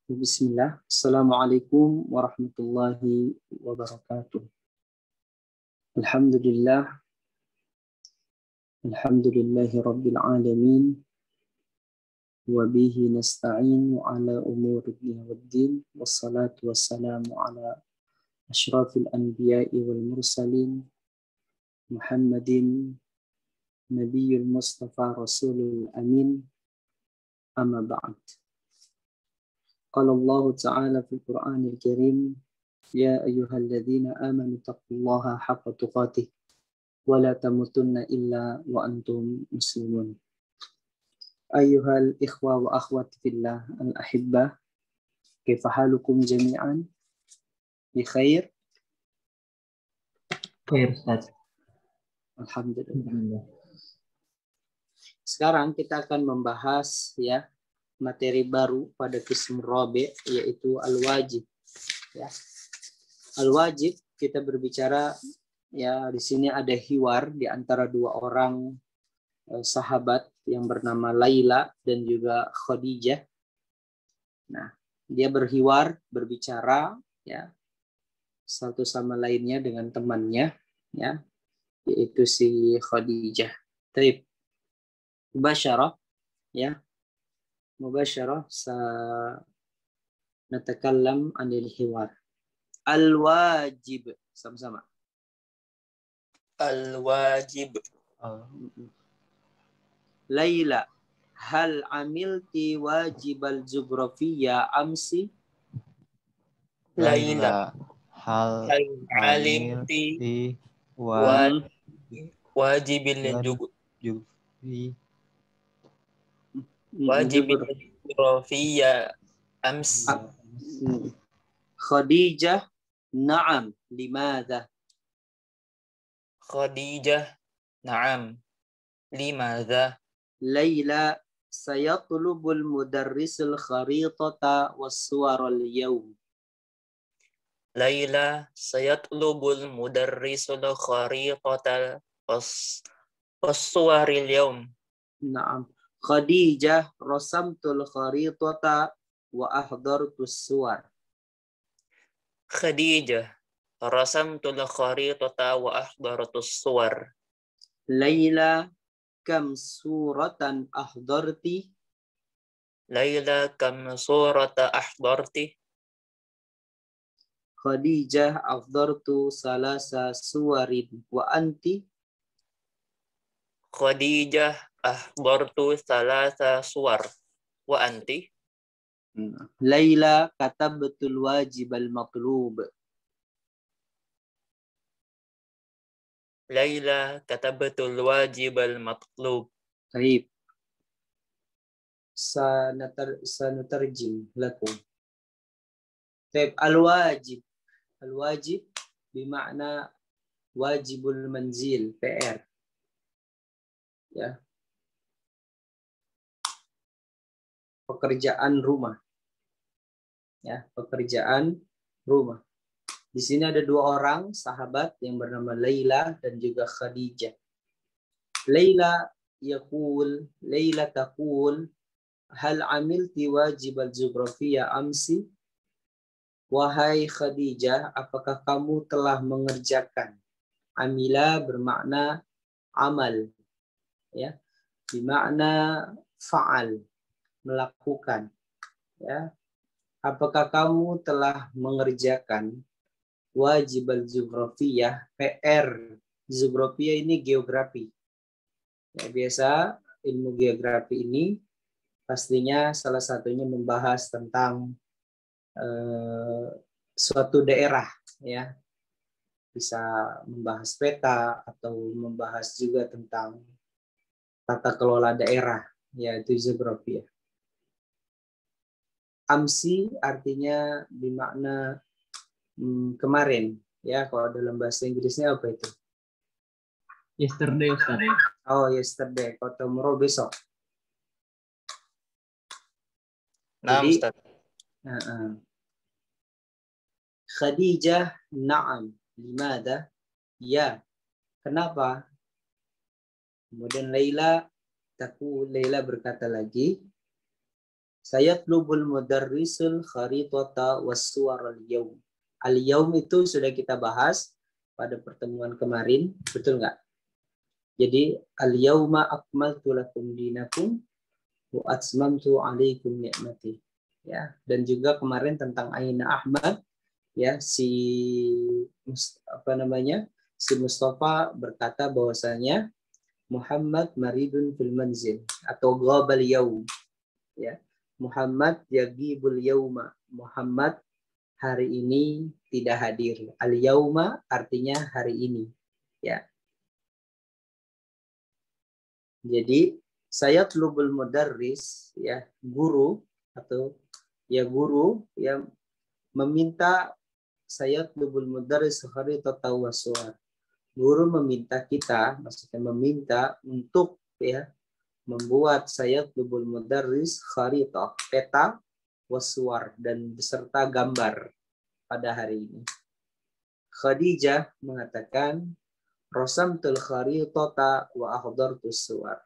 Bismillah. Assalamualaikum warahmatullahi wabarakatuh. Alhamdulillah. Alhamdulillahi rabbil alamin. Wa bihi nasta'inu ala umuri dunya waddin. Wassalatu wassalamu ala asyrafil anbiya'i wal mursalin. Muhammadin Nabiyyul Mustafa Rasulul Amin. Amma ba'd. Qala Allah Ta'ala fil Qur'anil Karim, ya ayyuhalladzina amanu taqullaha haqqa tuqatih wa la tamutunna illa wa antum muslimun. Ayyuhal ikhwa wa akhwati fillah al-ahibbah, kaifa halukum jami'an? Bi khair? Khair, Ustaz. Alhamdulillah. Sekarang kita akan membahas ya materi baru pada qism rabi', yaitu al-wajib. Ya. Al-wajib, kita berbicara ya, di sini ada hiwar di antara dua orang sahabat yang bernama Laila dan juga Khadijah. Nah, dia berhiwar, berbicara ya satu sama lainnya dengan temannya ya, yaitu si Khadijah. Taib. Mubasyarah ya. Mubasyarah natakallam anil hiwar. Al-wajib, sama-sama. Al-wajib. Laila, hal amilti wajibal jugrafiyya amsi? Laila, hal alimti wajibil jugrafiyya ams. Khadijah, na'am, limadha? Khadijah, na'am, limadha? Laila, sayatlubul mudarrisul kharitata was-suwaral yawm. Laila, sayatlubul mudarrisul kharitata was-suwaril yawm. Na'am. Khadijah, rasamtul kharitata wa ahdartus suwar. Khadijah, rasamtul kharitata wa ahdartus suwar. Laila, kam suratan ahdarti? Laila, kam surata ahdarti? Khadijah, ahdartu salasa suwarin wa anti? Khadijah, ahdartu salasa suwar wa anti? Laila, katabtul wajib al-matlub. Laila, katabatul wajib al-matlub. Baik. Sanutarjim lakum. Baik, al-wajib. Al-wajib bermakna wajibul manzil, PR. Ya. Pekerjaan rumah. Ya, pekerjaan rumah. Di sini ada dua orang sahabat yang bernama Laila dan juga Khadijah. Laila taqul, hal amilti wajib al-jugrafiyya amsi? Wahai Khadijah, apakah kamu telah mengerjakan? Amila bermakna amal. Ya. Bermakna fa'al, melakukan. Ya. Apakah kamu telah mengerjakan wajib al-jugrafiyah, PR. Jugrafiyah ini geografi. Ya, biasa ilmu geografi ini pastinya salah satunya membahas tentang suatu daerah, ya. Bisa membahas peta atau membahas juga tentang tata kelola daerah, yaitu geografia. Amsi artinya bermakna kemarin, ya. Kalau dalam bahasa Inggrisnya apa itu? Yesterday, Ustaz. Oh, yesterday. Kalau tomorrow, besok. Nah, Jadi, Ustaz. Khadijah, na'am. Limada? Ya. Kenapa? Kemudian Laila berkata lagi, Sayatlubul mudarrisul kharitata was-suwar al-yaum. Al-yaum itu sudah kita bahas pada pertemuan kemarin, betul nggak? Jadi al-yauma akmaltu lakum dinakum wa atmamtu alaikum ni'mati. Ya, dan juga kemarin tentang Aina Ahmad, ya, si Mustafa berkata bahwasanya Muhammad maridun fil manzil atau ghabal yaum, ya. Muhammad yagibul yauma. Muhammad hari ini tidak hadir. Al yauma artinya hari ini, ya. Jadi sayatlubul mudarris, ya, guru atau ya guru yang meminta sayatlubul mudarris kharitata wassuwar. Guru meminta kita, maksudnya meminta untuk, ya, membuat sayatlubul mudarris kharitah, peta, wassuwar, dan beserta gambar pada hari ini. Khadijah mengatakan Rosamtul kharitata wa akhdartus suwar.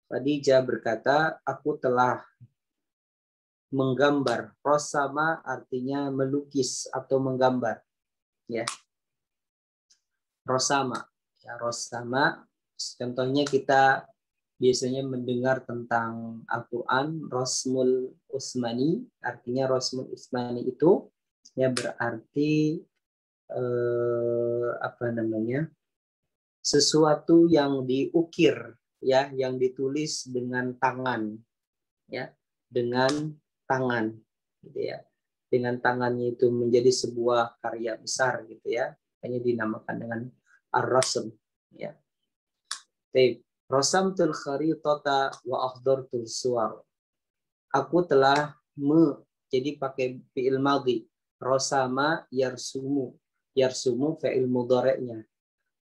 Khadijah berkata, aku telah menggambar. Rosama artinya melukis atau menggambar. Ya. Rosama. Ya, rosama. Contohnya kita biasanya mendengar tentang Al-Quran, Rosmul Usmani. Artinya Rosmul Usmani itu ya berarti sesuatu yang diukir, ya, yang ditulis dengan tangan, ya, dengan tangan, gitu ya, dengan tangannya itu menjadi sebuah karya besar, gitu ya, hanya dinamakan dengan ar-rasm, ya. Rasamtul kharitata wa akhdartul suwar. Aku telah jadi pakai fi'il madhi. Rosama yarsumu. Yarsumu fi'il mudhari'nya.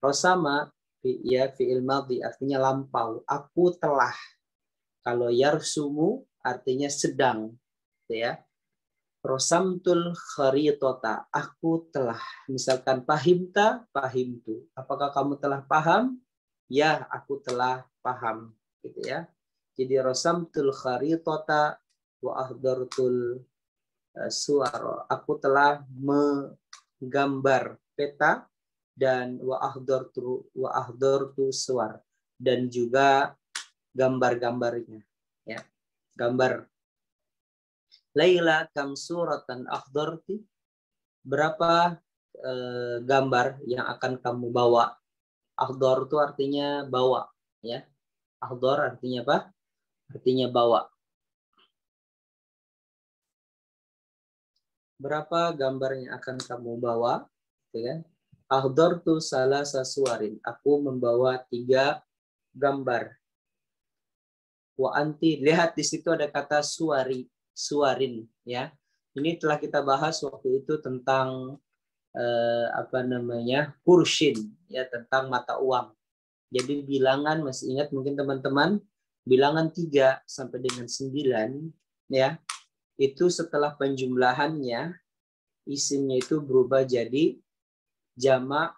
Rosama ya fi'il madhi artinya lampau. Aku telah. Kalau yarsumu artinya sedang, ya. Rosamtul kharitata. Aku telah. Misalkan pahimta, pahimtu. Apakah kamu telah paham? Ya, aku telah paham, gitu ya. Jadi rosamtul kharitata wa ahdartul suwar. Aku telah menggambar peta dan wa ahdartu suwar, dan juga gambar-gambarnya, ya. Gambar. Laila kam suratan ahdarti. Berapa gambar yang akan kamu bawa? Ahdar itu artinya bawa, ya. Ahdar artinya apa? Artinya bawa. Berapa gambar yang akan kamu bawa? Ya. Ahdar tu salah sasuarin. Aku membawa 3 gambar. Wa anti, lihat di situ ada kata suarin, ya. Ini telah kita bahas waktu itu tentang kursin, ya, tentang mata uang. Jadi bilangan, masih ingat mungkin teman-teman, bilangan 3 sampai dengan 9, ya, itu setelah penjumlahannya isimnya itu berubah jadi jamak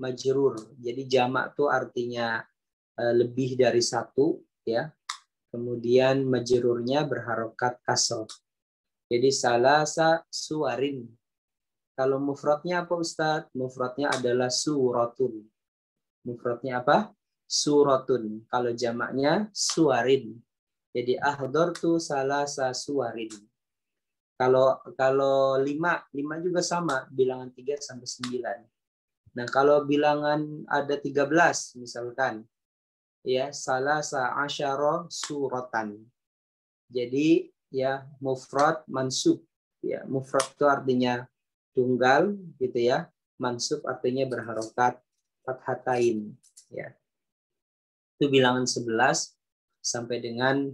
majrur. Jadi jamak itu artinya lebih dari 1, ya. Kemudian majrurnya berharokat kasroh. Jadi salasa suwarin. Kalau mufradnya apa, Ustadz? Mufradnya adalah suratun. Mufradnya apa? Suratun. Kalau jamaknya suwarin. Jadi ahdartu salasa suwarin. Kalau 5 juga sama, bilangan 3 sampai 9. Nah, kalau bilangan ada 13 misalkan, ya, salasa asyara suratan. Jadi ya mufrad mansub, ya. Mufrad itu artinya tunggal, gitu ya. Mansub artinya berharokat fathatain, ya. Itu bilangan 11 sampai dengan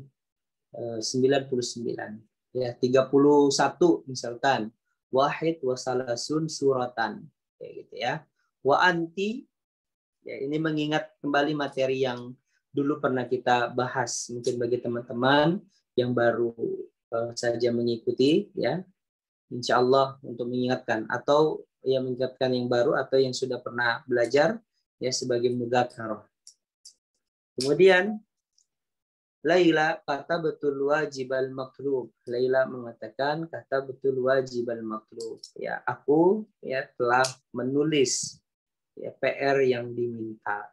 99. Ya, 31 misalkan. Wahid wasalasun suratan, kayak gitu ya. Wa anti, ya, ini mengingat kembali materi yang dulu pernah kita bahas. Mungkin bagi teman-teman yang baru saja mengikuti, ya, insya Allah untuk mengingatkan, atau yang mengingatkan yang baru atau yang sudah pernah belajar, ya, sebagai mudzakarah. Kemudian Laila kata betul wajibal matlub. Laila mengatakan kata betul wajibal matlub. Ya, aku ya telah menulis ya PR yang diminta.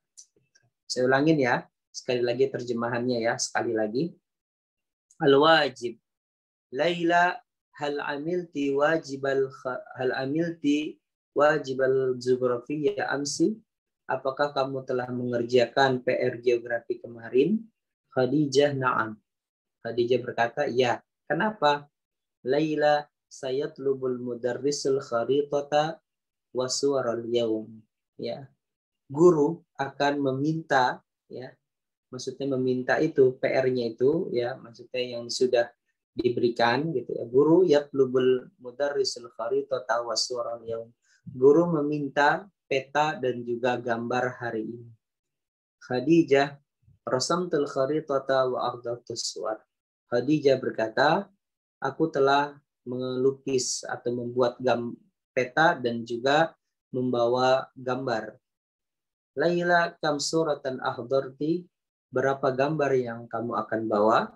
Saya ulangin ya. Sekali lagi terjemahannya ya, sekali lagi. Al-wajib. Laila hal amilti wajibal geografiyya amsi? Apakah kamu telah mengerjakan PR geografi kemarin? Khadijah na'am. Khadijah berkata, ya. Kenapa? Laila sayatlubul mudarrisul kharitata wa suwaral yaum. Ya. Guru akan meminta, ya. Maksudnya meminta itu PR-nya itu, ya, maksudnya yang sudah diberikan gitu ya. Guru yatlubul mudarrisul kharitata wa suwaral yaum. Guru meminta peta dan juga gambar hari ini. Khadijah rasamtul kharitata wa ahdaftus suwar. Khadijah berkata, aku telah melukis atau membuat peta dan juga membawa gambar. Laila kam suratan ahdarti? Berapa gambar yang kamu akan bawa?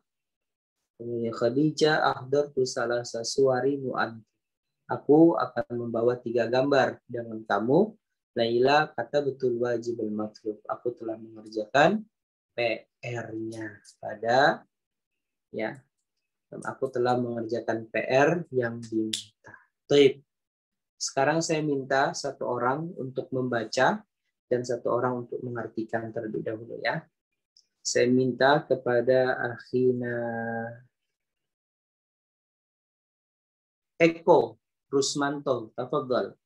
Khadijah ahdartu salasa suwari mu'an. Aku akan membawa 3 gambar dengan kamu. Laila kata betul wajibul matlub. Aku telah mengerjakan PR-nya pada ya. Aku telah mengerjakan PR yang diminta. Baik. Sekarang saya minta satu orang untuk membaca dan satu orang untuk mengartikan terlebih dahulu ya. Saya minta kepada akhina Eko Rusmanto, tafadhal.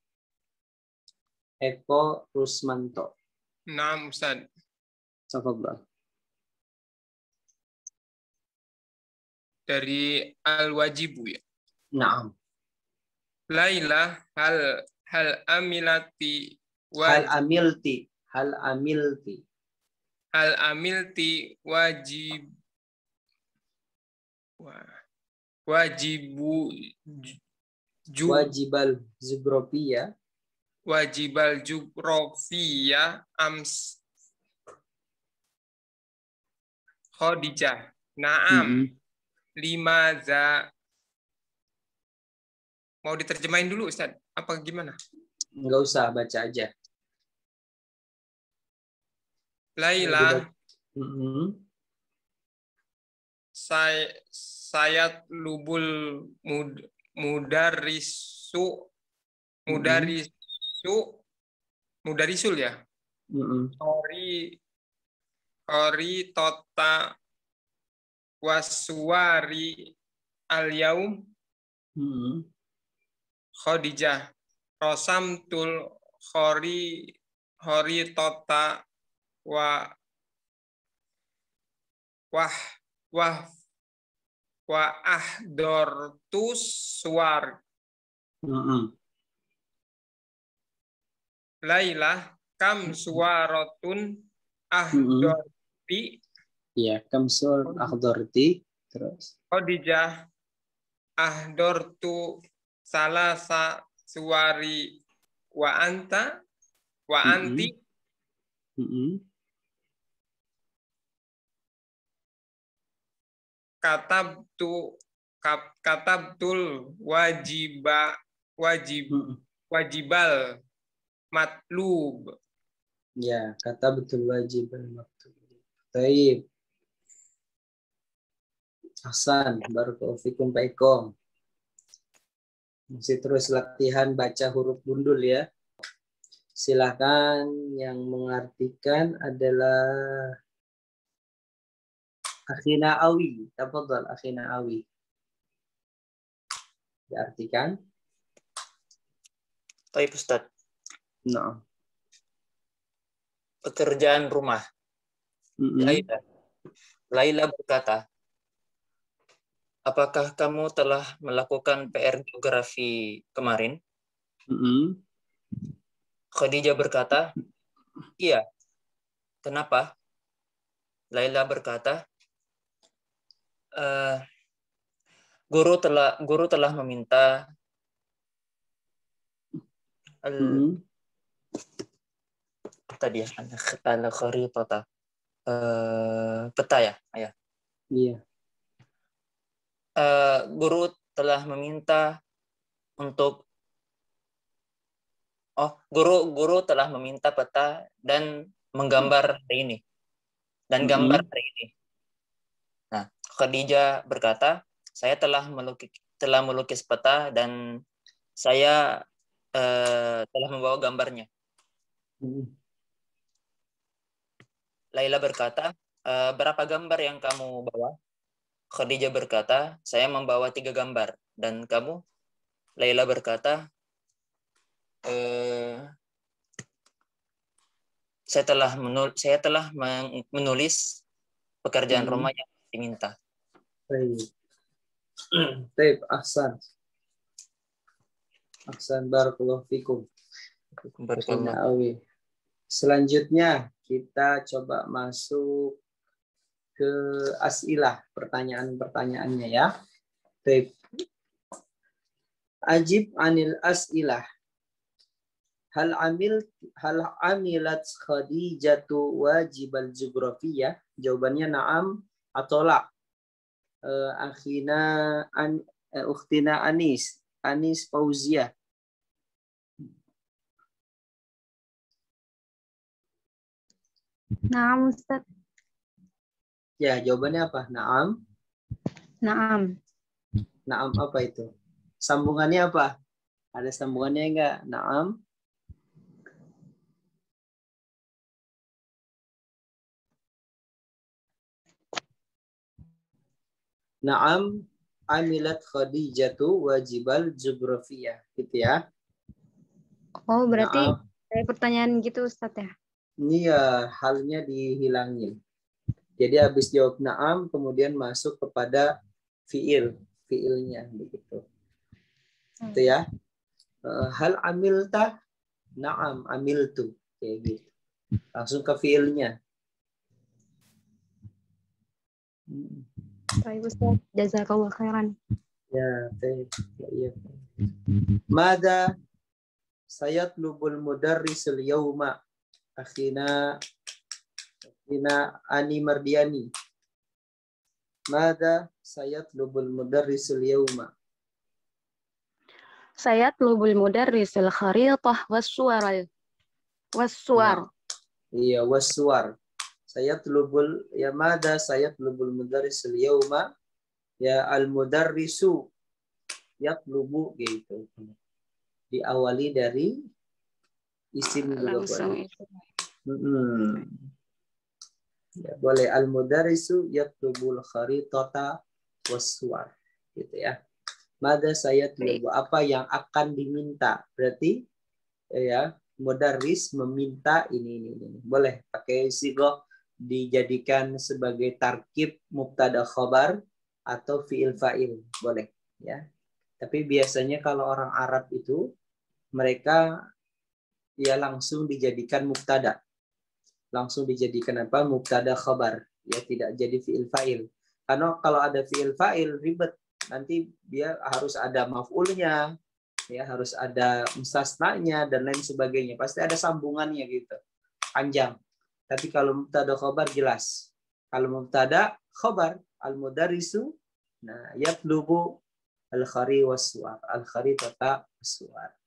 Eko Rusmanto. Naam Ustaz. Tafadhal. Dari Al-Wajibu ya. Naam. Laila hal amilati Hal amilti wajibu wajibal zugrofiyya wajibal jugrofiyya ams Khadijah. Naam. Limaza. Mau diterjemahin dulu Ustaz? Apa gimana? Enggak usah, baca aja. Laila sayat lubul mudarisul ya. Ori tota waswari al yaum Khadijah rosamtul hori tota wa ahdortus suwar. Laila kam suwaratun ahdorti. Ya, kam suwaratun ahdorti. Terus. Khadijah ahdortu salasa suwari wa anti. Katabtul wajibal matlub. Ya, kata betul wajibal matlub. Baik. Hasan, barakallahu fikum Pak Eko. Masih terus latihan baca huruf gundul ya. Silakan yang mengartikan adalah Akhina Awi. Tafadhal Akhina Awi. Diartikan. Baik Ustaz. No. Pekerjaan rumah. Laila berkata, apakah kamu telah melakukan PR geografi kemarin? Khadijah berkata, iya. Kenapa? Laila berkata, guru telah meminta tadi ya, al-kharitata, peta ya, ayah. Iya. Guru telah meminta untuk guru telah meminta peta dan menggambar hari ini dan gambar hari ini. Nah, Khadijah berkata, saya telah melukis peta dan saya telah membawa gambarnya. Laila berkata, berapa gambar yang kamu bawa? Khadijah berkata, saya membawa 3 gambar. Dan kamu? Laila berkata, saya telah menulis pekerjaan rumah yang diminta. Baik. Baik, ahsan. Ahsan, barakallahu fikum. Barakallah. Selanjutnya kita coba masuk ke as'ilah, pertanyaan-pertanyaannya ya. Baik. Ajib anil as'ilah. Hal amilat Khadijatu wajibal jugrafiyah? Jawabannya na'am atau la. Ukhtina Anis Fauziyah. Naam, Ustaz. Ya, jawabannya apa? Naam. Naam. Naam apa itu? Sambungannya apa? Ada sambungannya enggak? Naam. Naam amilat Khadijatu wajibal jugrafiyah. Gitu ya. Oh, berarti Naam. kayak pertanyaan gitu, Ustaz ya? Ini ya halnya dihilangin. Jadi habis jawab na'am kemudian masuk kepada fiilnya begitu. Itu ya. Hal amilta? Na'am amiltu. Kayak gitu. Langsung ke fiilnya. Baik, Ustaz. Jazakallah khairan. Ya, iya. Mada sayatlubul mudarrisul yauma akhina Ani Mardiani. Mada sayatlubul mudarrisul yauma? Sayatlubul mudarrisul kharitah was-suwar. Iya, was-suwar. Sayatlubul ya mada sayatlubul mudarrisul yauma? Ya al-mudarrisu yatlubu gitu. Diawali dari isim juga boleh. Ya, boleh al-mudarrisu yatlubul kharitata was-suwar gitu ya. Mada sayatlubu, apa yang akan diminta? Berarti ya mudarris meminta ini. Boleh pakai sigoh dijadikan sebagai tarkib mubtada khobar atau fiil fa'il, boleh ya. Tapi biasanya kalau orang Arab itu mereka ya langsung dijadikan mubtada. Langsung dijadikan apa? Mubtada khabar, ya tidak jadi fiil fa'il. Karena kalau ada fiil fa'il ribet. Nanti dia harus ada maf'ulnya, ya harus ada mustasnanya dan lain sebagainya. Pasti ada sambungannya gitu. Panjang. Tapi kalau mubtada khabar jelas. Kalau mubtada khabar al-mudarrisu nah yatlubu al-khari was-suwar. Al-khari tata was-suwar.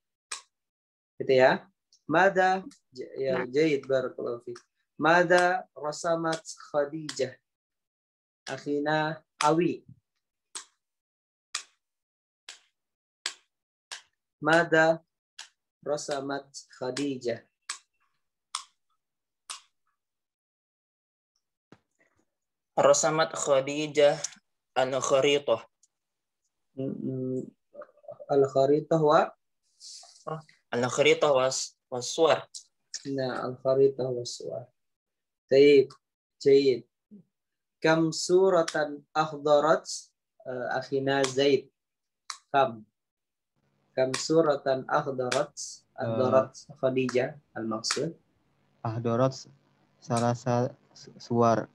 Gitu ya. Mada ya jayid barakallahu fiik. Mada rasamat Khadijah akhina Awi. Mada rasamat Khadijah. Rasamat Khadijah al-kharitah. Al-kharitah wa Al-kharitah was-suwar. nah al-kharitah was-suwar. Taib, jayid. Kam suratan akhdarat akhina Zaid. Kam suratan akhdarat Khadijah al-maksud. Ahdorat salasa suwar.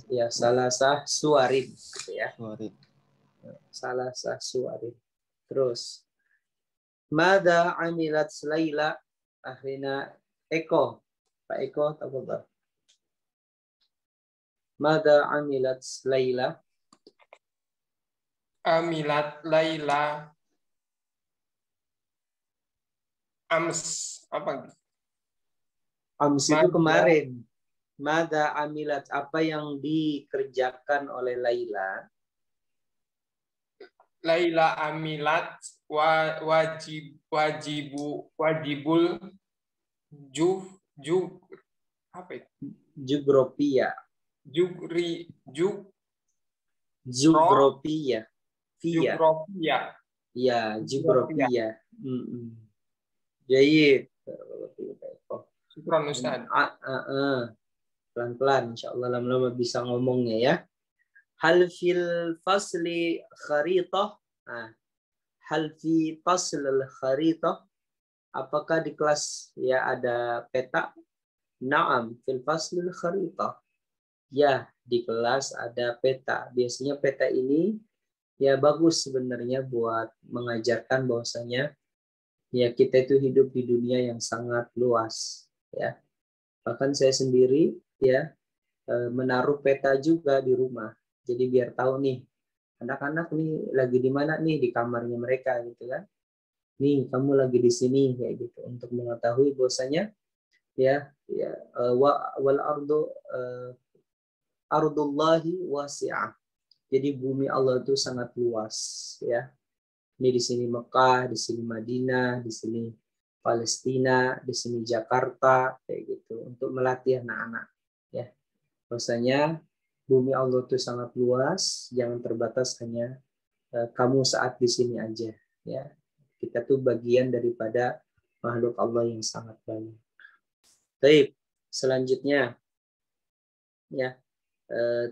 Ya, salasah suwarin gitu ya. Suwarin. Salasah suwarin. Terus Mada amilat Laila akhirnya Eko. Pak Eko, tafadhal. Mada amilat Laila? Amilat Laila ams apa? Ams itu Mada. kemarin. Mada amilat, apa yang dikerjakan oleh Laila? Laila amilat wajibul apa itu? Jugropia. Jugropia. Via. Jugropia. Ya, jugropia. Jadi, Syukran Ustaz. pelan-pelan, insyaallah lama-lama bisa ngomongnya ya. Hal fil fasli kharitah. Hal fi fasl al kharitah. Apakah di kelas ya ada peta? Naam, fil fasl al kharitah. Ya, di kelas ada peta. Biasanya peta ini ya bagus sebenarnya buat mengajarkan bahwasanya ya kita itu hidup di dunia yang sangat luas ya. Bahkan saya sendiri ya menaruh peta juga di rumah. Jadi biar tahu nih anak-anak nih lagi di mana nih, di kamarnya mereka gitu kan. Nih kamu lagi di sini kayak gitu, untuk mengetahui bahwasanya wal ardullahi wasi'ah. Jadi bumi Allah itu sangat luas ya. Ini di sini Mekah, di sini Madinah, di sini Palestina, di sini Jakarta kayak gitu, untuk melatih anak-anak ya. Bahwasanya bumi Allah itu sangat luas, jangan terbatas hanya kamu saat di sini aja ya. Kita tuh bagian daripada makhluk Allah yang sangat banyak. Baik, selanjutnya ya.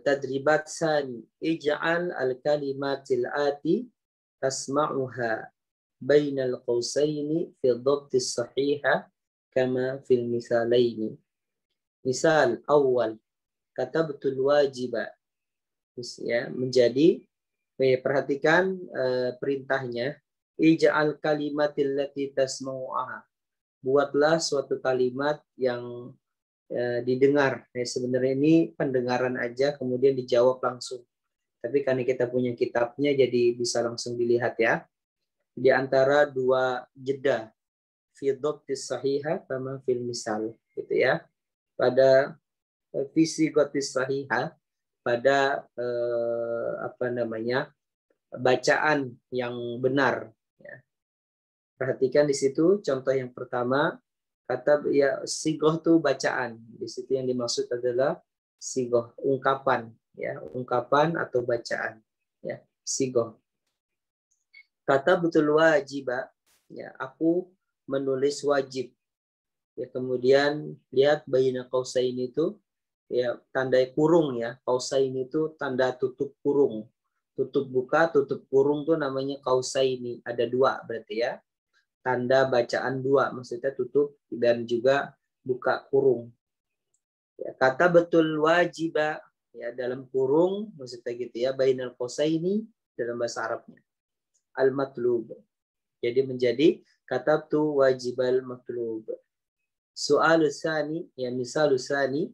Tadribat sani, ij'al al-kalimatil ati tasma'uha bainal qausaini fi dhabtis sahiha kama fil misalaini. Misal awal, katabtul wajiba. Ya, menjadi perhatikan perintahnya, ij'al kalimatil lati tasma'uha. Buatlah suatu kalimat yang didengar. Sebenarnya ini pendengaran aja kemudian dijawab langsung. Tapi karena kita punya kitabnya jadi bisa langsung dilihat ya. Di antara dua jeda, fi dhabtis sahiha sama fil misal gitu ya. Pada visi gotis sahiha, pada bacaan yang benar ya. Perhatikan di situ contoh yang pertama, kata ya sigoh tuh bacaan. Di situ yang dimaksud adalah sigoh, ungkapan ya, ungkapan atau bacaan ya, sigoh. Kata betul wajib ya, aku menulis wajib ya. Kemudian lihat baina qausaini itu ya, tanda kurung ya. Qausaini itu tanda tutup kurung, tutup buka, tutup kurung tuh namanya qausaini. Ada dua berarti ya, tanda bacaan dua, maksudnya tutup dan juga buka kurung ya. Kata betul wajiba ya, dalam kurung maksudnya gitu ya, bainal qausaini dalam bahasa Arabnya al matlub. Jadi menjadi katabtu wajibal matlub. Soal tsani ya, misal tsani,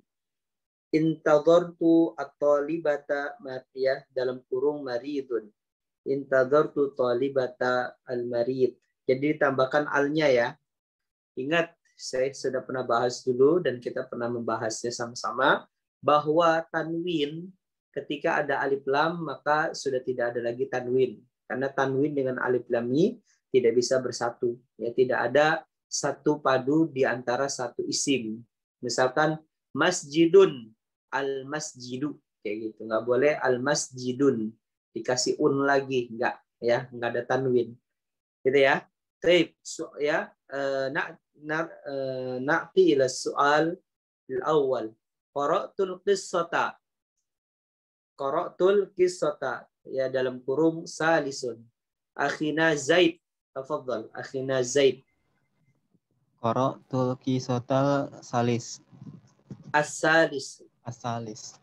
intadhartu at-talibata ya, dalam kurung maridun. Intadhartu talibata al-marid. Jadi ditambahkan alnya ya. Ingat, saya sudah pernah bahas dulu dan kita pernah membahasnya sama-sama bahwa tanwin ketika ada alif lam maka sudah tidak ada lagi tanwin. Karena tanwin dengan alif lam ini tidak bisa bersatu. Ya, tidak ada satu padu di antara satu isim. Misalkan masjidun, al-masjidu kayak gitu. Nggak boleh al-masjidun dikasih un lagi, nggak ya, nggak ada tanwin. Gitu ya. Baik, ya, na'ti ila soal al-awwal. Qara'tul qissata. Qara'tul qissata ya, dalam kurung salisun. Akhina Zaid. Tafadhal, akhina Zaid. Qara'tul qissata salis. As-salis. Asalis.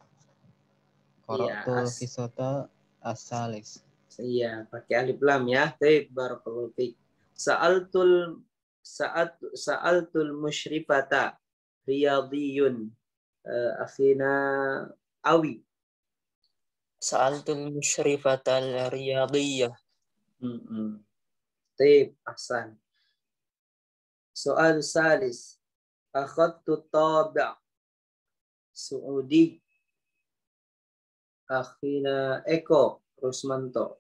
Iya, Qara'tul qissata asalis. Iya, pakai alif lam ya. Baik, barakallahu fiik. Sa'altul musyrifata riyadiyun. Akhina Awi. Sa'altul musyrifatal riyadiyah. Taib, ahsan. Soal salis. Akhadtu tabi' Suudi. Akhina Eko Rusmanto.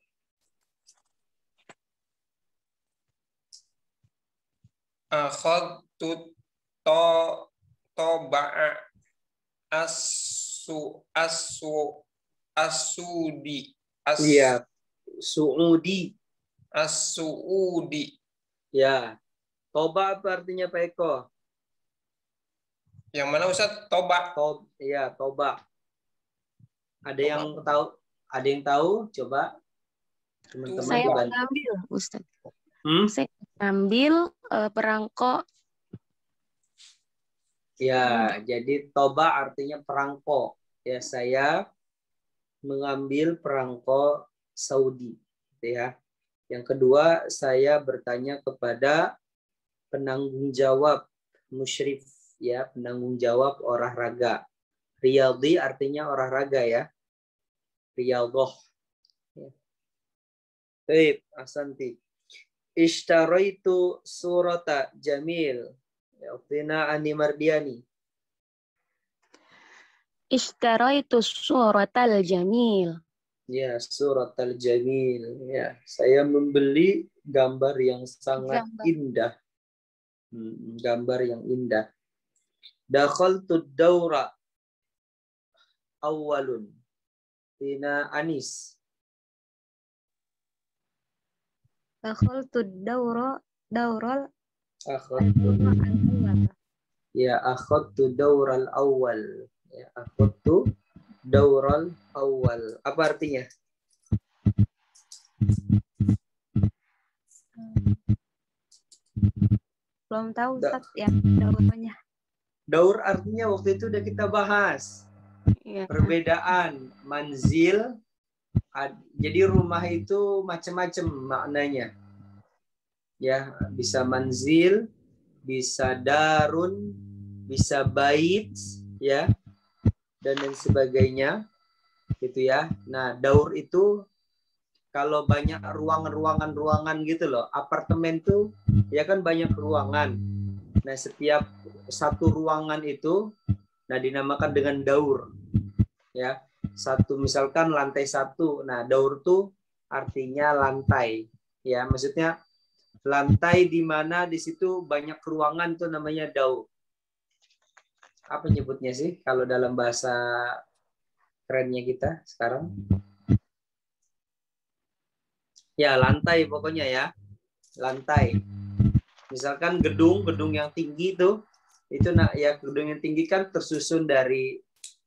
Akhadtu taba'a asudi Iya, Suudi. as-suudi. Ya. Toba apa artinya Pak Eko? Yang mana Ustaz? Toba. Iya, toba. Ada Toba. yang tahu? Ada yang tahu? Coba teman-teman Saya dibantu. mengambil, Ustaz. Hmm? Saya mengambil perangko. Ya, jadi toba artinya perangko. Ya, saya mengambil perangko Saudi. Gitu ya. Yang kedua, saya bertanya kepada penanggung jawab musyrif, ya, penanggung jawab olahraga. Riyadhi artinya olahraga ya. Riyadhah. Ya. Baik, Asanti. Ishtaraitu surata Jamil. Ya, Ukhtina Ani Mardiani. Ishtaraitu suratal jamil. Ya, surat al-jamil. Ya, saya membeli gambar yang sangat Gambar. indah. Gambar yang indah. Dakhaltu daura awalun. Tina Anis. Dakhaltu daural Akhadtu, al-awwal. ya, akhadtu daural awal. Ya, akhadtu daural awal. Apa artinya? Belum tahu Ustaz ya daurnya. Daur artinya waktu itu udah kita bahas. Iya. Perbedaan manzil. Jadi rumah itu macam-macam maknanya. Ya, bisa manzil, bisa darun, bisa bait, ya, dan lain sebagainya, gitu ya. Nah, daur itu kalau banyak ruangan gitu loh. Apartemen tuh ya kan banyak ruangan. Nah, setiap satu ruangan itu dinamakan dengan daur. Ya. Satu misalkan lantai 1. Nah, daur tuh artinya lantai. Ya, maksudnya lantai di mana di situ banyak ruangan tuh namanya daur. Apa nyebutnya sih kalau dalam bahasa kerennya kita sekarang? Ya, lantai pokoknya ya. Lantai. Misalkan gedung yang tinggi itu ya, gedung yang tinggi kan tersusun dari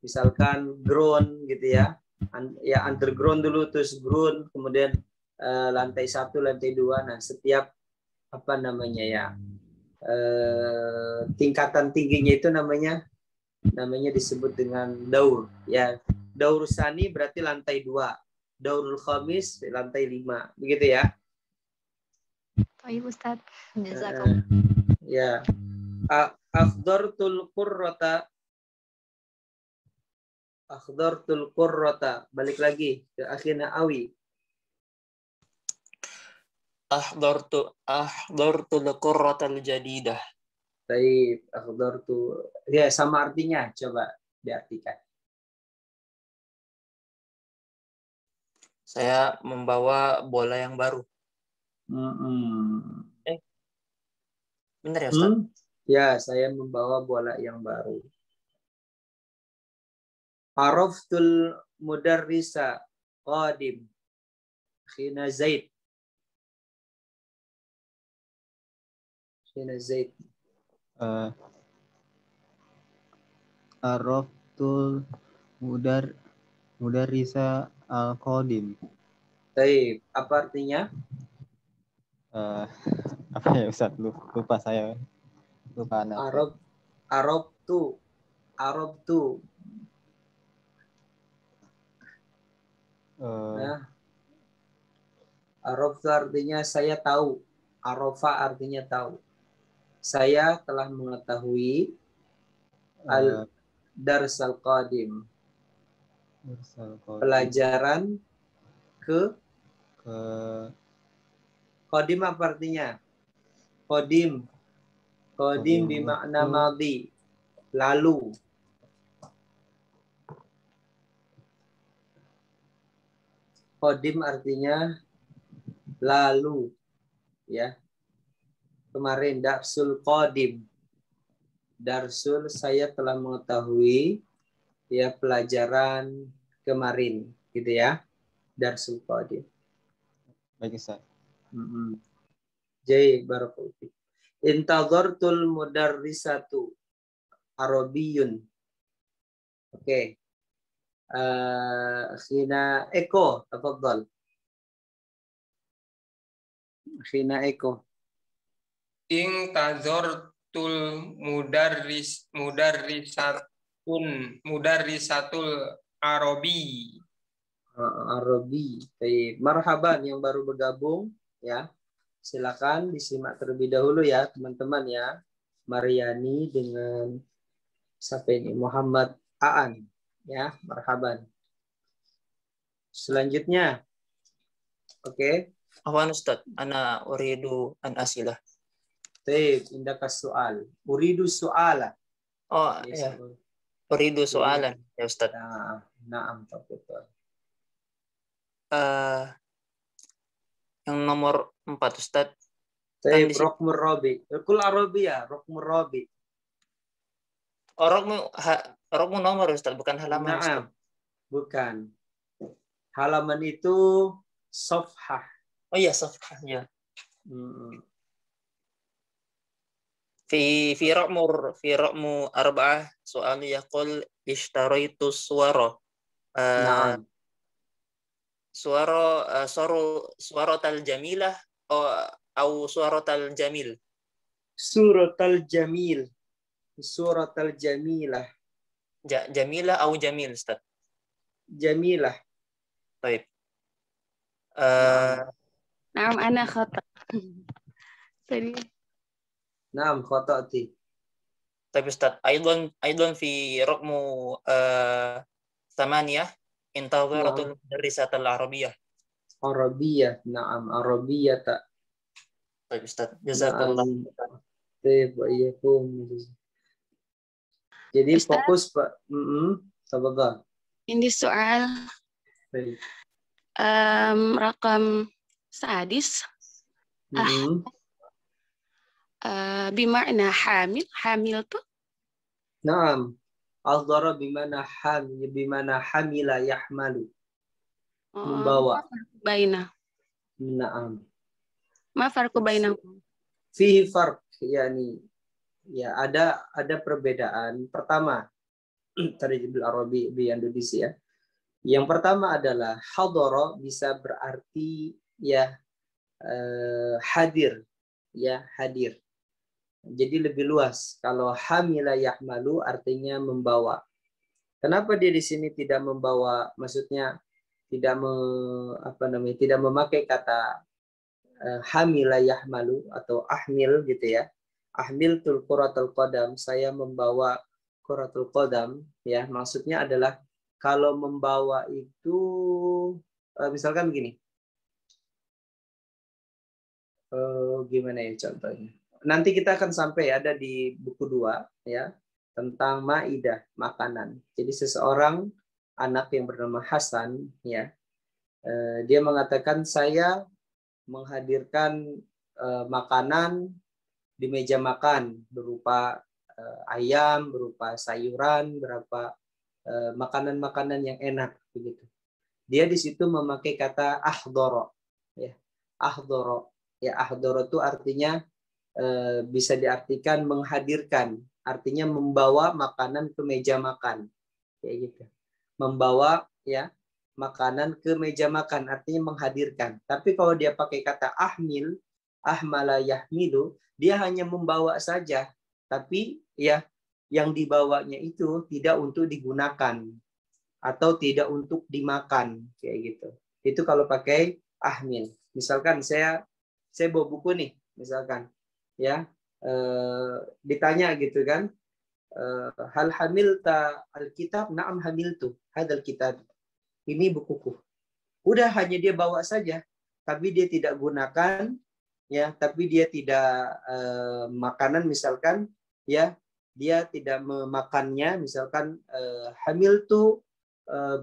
misalkan ground gitu ya. Ya, underground dulu, terus ground, kemudian lantai 1, lantai 2. Nah, setiap apa namanya ya, tingkatan tingginya itu namanya disebut dengan daur ya. Daur sani berarti lantai 2, daurul khamis lantai 5, begitu ya. Baik Ustaz. Jazakallah. Ya. Akhdartul qurrata. Balik lagi ke akhirnya Awi. Ahdartu al-qurratal jadidah. Baik, akhdartu. Ya, sama artinya. Coba diartikan. Saya membawa bola yang baru. Benar ya, Ustaz? Ya, saya membawa bola yang baru. Araftul mudarrisa qadim. Khina Zaid. Araftul mudarrisa al-qadim. Baik, apa artinya? Apa ya Ustaz? Lupa saya. Lupa anak. Arab tu. Nah, Arab itu artinya saya tahu. Arafa artinya tahu. Saya telah mengetahui al-dars al-qadim. Mursal qadim. Pelajaran ke qadim apa artinya? Qadim. Qadim bermakna madhi. Lalu. Qadim artinya lalu. Ya. Kemarin darsul qadim. Darsul saya telah mengetahui ya pelajaran kemarin gitu ya. Darsul qadim. Baik Ustaz. Jai barakallahu fiik. Intadhartul mudarrisatu Arabiyun. Oke. Khina Eko, tafadhal. Khina Eko. Intazortul mudarrisatul Arabi. Arabi. Baik. Marhaban yang baru bergabung ya. Silakan disimak terlebih dahulu ya teman-teman ya. Mariani dengan siapa ini? Muhammad Aan ya, marhaban. Selanjutnya. Oke. Afwan Ustaz, ana uridu an asilah. Baik, indaka soal. Uridu soala. Oh, ya. Uridu soalan ya Ustaz. Naam, betul. Yang nomor 4 Ustaz. Baik, Rokmur Robi. Kul Arabi ya, Rokmur Robi. Oh, rokmu nomor Ustaz, bukan halaman. Naam. Bukan. Halaman itu safhah. Oh iya, safhah ya. في رقم 4 سؤال يقول اشتريت الصورة نعم صورة الجميلة أو صورة الجميل صورة الجميل صورة الجميلة جميلة أو جميل أستاذ جميلة طيب نعم أنا خطأ نعم خطأتي. طيب أستاذ أيضا في رقم 8 انتظرت المدرسة العربية. عربية نعم عربية. طيب أستاذ جزاك الله. طيب وإياكم. Jadi fokus Pak. Tafadhal. Ini soal rakam sadis. Bimakna hamil tuh? Naam. Al-dhara bimana hamila yahmalu. Membawa. Baina. Naam. Ma farqu bainahum? Fihi farq, yani ya ada perbedaan. Pertama, tadi bil Arabi bi Indonesia. Yang pertama adalah hadara bisa berarti ya hadir, ya hadir. Jadi lebih luas. Kalau hamila yahmalu artinya membawa. Kenapa dia di sini tidak membawa? Maksudnya tidak tidak memakai kata hamila yahmalu atau ahmil gitu ya. Ahmil tul quratul qadam, saya membawa quratul qadam ya. Maksudnya adalah kalau membawa itu misalkan begini. Gimana ya contohnya? Nanti kita akan sampai ada di buku 2 ya tentang maidah, makanan. Jadi seseorang anak yang bernama Hasan ya dia mengatakan saya menghadirkan makanan di meja makan berupa ayam, berupa sayuran, berupa makanan-makanan yang enak begitu. Dia di situ memakai kata ahdoro ya. Ahdoro. Ya ahdoro itu artinya bisa diartikan menghadirkan, artinya membawa makanan ke meja makan, kayak gitu. Membawa ya makanan ke meja makan, artinya menghadirkan. Tapi kalau dia pakai kata ahmil, ahmala yahmilu, dia hanya membawa saja, tapi ya yang dibawanya itu tidak untuk digunakan atau tidak untuk dimakan, kayak gitu. Itu kalau pakai ahmil. Misalkan saya bawa buku nih, misalkan. Ya ditanya gitu kan hal hamilta alkitab na'am hamiltu hadzal kitab ini bukuku. Udah hanya dia bawa saja, tapi dia tidak gunakan, ya, tapi dia tidak makanan misalkan, ya, dia tidak memakannya, misalkan hamiltu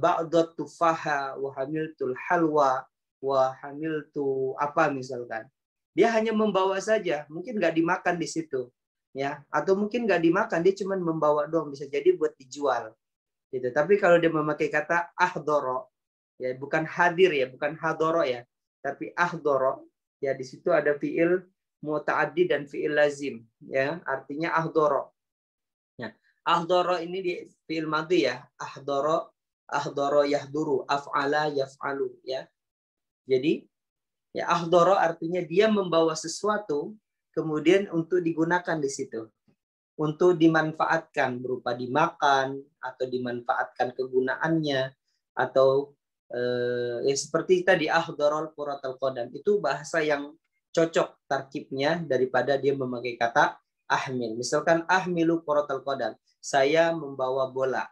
ba'dat tufaha wa hamiltul halwa wa hamiltu apa misalkan. Dia hanya membawa saja, mungkin nggak dimakan di situ, ya, atau mungkin nggak dimakan, dia cuma membawa doang, bisa jadi buat dijual, gitu. Tapi kalau dia memakai kata ahdoro, ya, bukan hadir ya, bukan hadoro ya, tapi ahdoro, ya, di situ ada fiil muta'addi dan fiil lazim, ya, artinya ahdoro. Ya, ahdoro ini di fiil madhi ya, ahdoro yahduru, af'ala yaf'alu, ya. Jadi ya, ahdoro artinya dia membawa sesuatu kemudian untuk digunakan di situ, untuk dimanfaatkan berupa dimakan atau dimanfaatkan kegunaannya, atau ya seperti tadi ahdorul quratul qadam, itu bahasa yang cocok tarkibnya daripada dia memakai kata ahmil. Misalkan ahmilu quratul qadam, saya membawa bola,